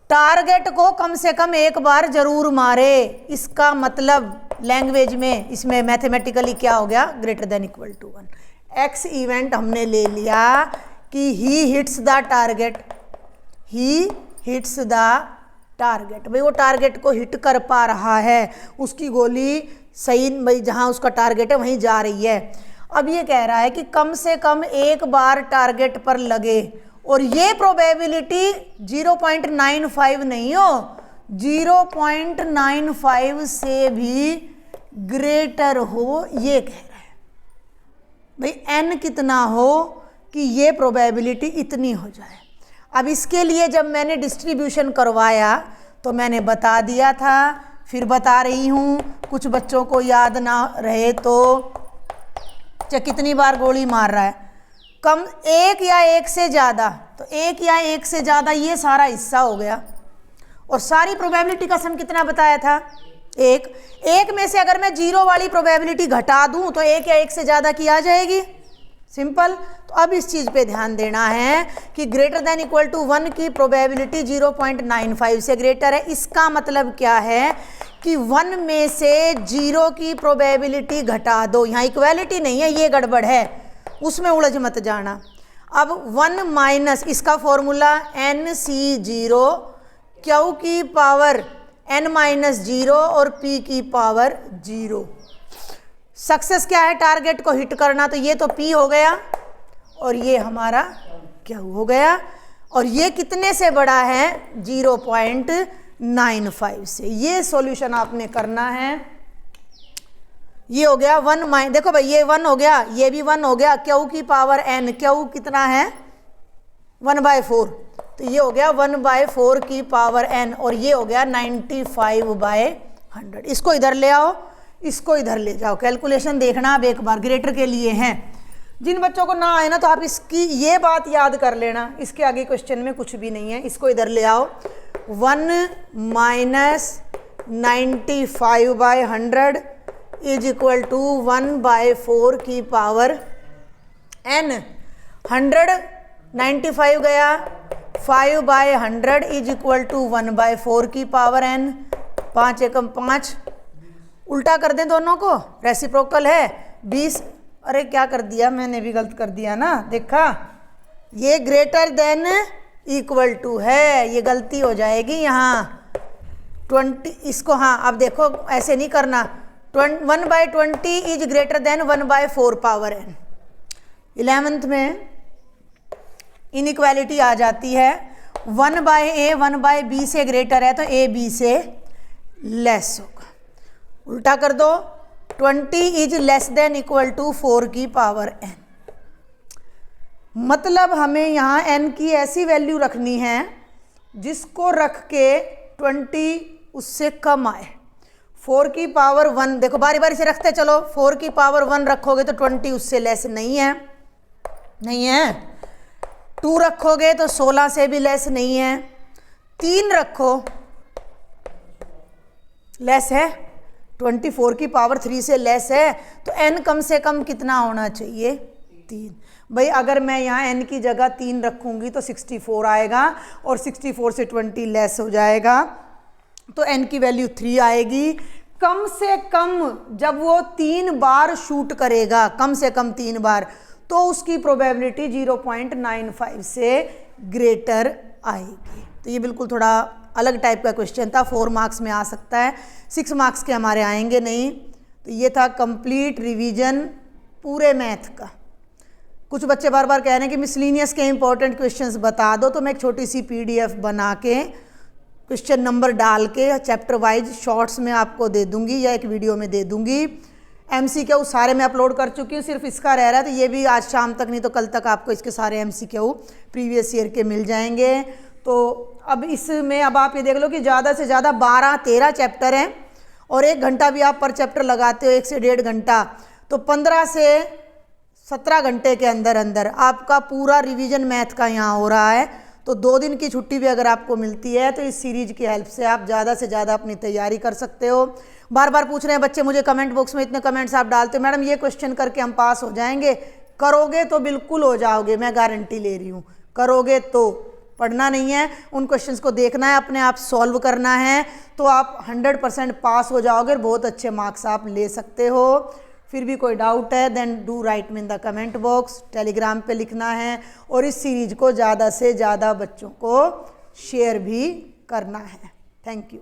टारगेट को कम से कम एक बार जरूर मारे, इसका मतलब लैंग्वेज में, इसमें मैथमेटिकली क्या हो गया, greater than equal to 1। X event हमने ले लिया कि he hits the target, he hits the target. भाई वो टारगेट को हिट कर पा रहा है, उसकी गोली सही भाई जहाँ उसका टारगेट है वहीं जा रही है। अब ये कह रहा है कि कम से कम एक बार टारगेट पर लगे, और ये प्रोबेबिलिटी 0.95 नहीं हो, 0.95 से भी ग्रेटर हो, ये कह रहा है। भाई n कितना हो कि ये प्रोबेबिलिटी इतनी हो जाए। अब इसके लिए जब मैंने डिस्ट्रीब्यूशन करवाया तो मैंने बता दिया था, फिर बता रही हूँ, कुछ बच्चों को याद ना रहे तो चाहे कितनी बार गोली मार रहा है, कम एक या एक से ज़्यादा, तो एक या एक से ज़्यादा ये सारा हिस्सा हो गया। और सारी प्रोबेबिलिटी का सम कितना बताया था? एक में से अगर मैं 0 वाली प्रोबेबिलिटी घटा दूं तो एक या एक से ज़्यादा की आ जाएगी, सिंपल। तो अब इस चीज़ पे ध्यान देना है कि ग्रेटर देन इक्वल टू 1 की प्रोबेबिलिटी 0.95 से ग्रेटर है। इसका मतलब क्या है कि 1 में से 0 की प्रोबेबिलिटी घटा दो। यहाँ इक्वालिटी नहीं है, ये गड़बड़ है, उसमें उलझ मत जाना। अब 1 माइनस इसका फॉर्मूला NC0 Q की पावर n-0 और P की पावर 0। सक्सेस क्या है? टारगेट को हिट करना, तो ये तो P हो गया और ये हमारा Q हो गया। और ये कितने से बड़ा है? 0.95 से। ये सॉल्यूशन आपने करना है। ये हो गया 1 देखो भाई, ये 1 हो गया, ये भी 1 हो गया, Q की पावर n, Q कितना है? 1/4, तो ये हो गया 1/4 की पावर n, और ये हो गया 95/100। इसको इधर ले आओ, इसको इधर ले जाओ। कैलकुलेशन देखना अब एक बार, ग्रेटर के लिए हैं। जिन बच्चों को ना आए ना तो आप इसकी ये बात याद कर लेना, इसके आगे क्वेश्चन में कुछ भी नहीं है। इसको इधर ले आओ, 1 माइनस 95/100 इज इक्वल टू 1/4 की पावर n। 100 95 गया, 5/100 इज इक्वल टू 1/4 की पावर n। 5 एकम 5, उल्टा कर दें दोनों को, रेसिप्रोकल है 20। अरे क्या कर दिया मैंने, भी गलत कर दिया ना, देखा? ये ग्रेटर देन इक्वल टू है, ये गलती हो जाएगी यहाँ 20। इसको हाँ अब देखो ऐसे नहीं करना, 1/20 is greater than 1/4 power n। 11th में इनइक्वालिटी आ जाती है, 1/a 1/b से ग्रेटर है तो a b से लेस होगा। उल्टा कर दो, 20 is less than equal to 4 की पावर n। मतलब हमें यहाँ n की ऐसी वैल्यू रखनी है जिसको रख के 20 उससे कम आए। 4 की पावर 1, देखो बारी बारी से रखते चलो, 4 की पावर 1 रखोगे तो 20 उससे लेस नहीं है, नहीं है। 2 रखोगे तो 16 से भी लेस नहीं है। 3 रखो, लेस है, 24 की पावर 3 से लेस है, तो n कम से कम कितना होना चाहिए? 3। भाई अगर मैं यहाँ n की जगह 3 रखूँगी तो 64 आएगा, और 64 से 20 लेस हो जाएगा तो n की वैल्यू 3 आएगी। कम से कम जब वो 3 बार शूट करेगा, कम से कम 3 बार, तो उसकी प्रोबेबिलिटी 0.95 से ग्रेटर आएगी। तो ये बिल्कुल थोड़ा अलग टाइप का क्वेश्चन था, 4 मार्क्स में आ सकता है, 6 मार्क्स के हमारे आएंगे नहीं। तो ये था कंप्लीट रिवीजन पूरे मैथ का। कुछ बच्चे बार बार कह रहे हैं कि मिसलिनियस के इंपॉर्टेंट क्वेश्चंस बता दो, तो मैं एक छोटी सी PDF बना के क्वेश्चन नंबर डाल के चैप्टर वाइज शॉर्ट्स में आपको दे दूंगी या एक वीडियो में दे दूंगी। MCQ सारे मैं अपलोड कर चुकी हूँ, सिर्फ इसका रह रहा है, तो ये भी आज शाम तक नहीं तो कल तक आपको इसके सारे MCQ प्रीवियस ईयर के मिल जाएंगे। तो अब इसमें अब आप ये देख लो कि ज़्यादा से ज़्यादा 12-13 चैप्टर हैं, और 1 घंटा भी आप पर चैप्टर लगाते हो, 1 से 1.5 घंटा, तो 15 से 17 घंटे के अंदर अंदर आपका पूरा रिवीजन मैथ का यहाँ हो रहा है। तो 2 दिन की छुट्टी भी अगर आपको मिलती है तो इस सीरीज की हेल्प से आप ज़्यादा से ज़्यादा अपनी तैयारी कर सकते हो। बार बार पूछ रहे हैं बच्चे मुझे कमेंट बॉक्स में, इतने कमेंट्स आप डालते हो, मैडम ये क्वेश्चन करके हम पास हो जाएंगे। करोगे तो बिल्कुल हो जाओगे, मैं गारंटी ले रही हूँ। करोगे तो, पढ़ना नहीं है, उन क्वेश्चंस को देखना है, अपने आप सॉल्व करना है, तो आप 100% पास हो जाओगे, बहुत अच्छे मार्क्स आप ले सकते हो। फिर भी कोई डाउट है then do write me in the comment box. Telegram पे लिखना है, और इस सीरीज को ज़्यादा से ज़्यादा बच्चों को शेयर भी करना है। Thank you.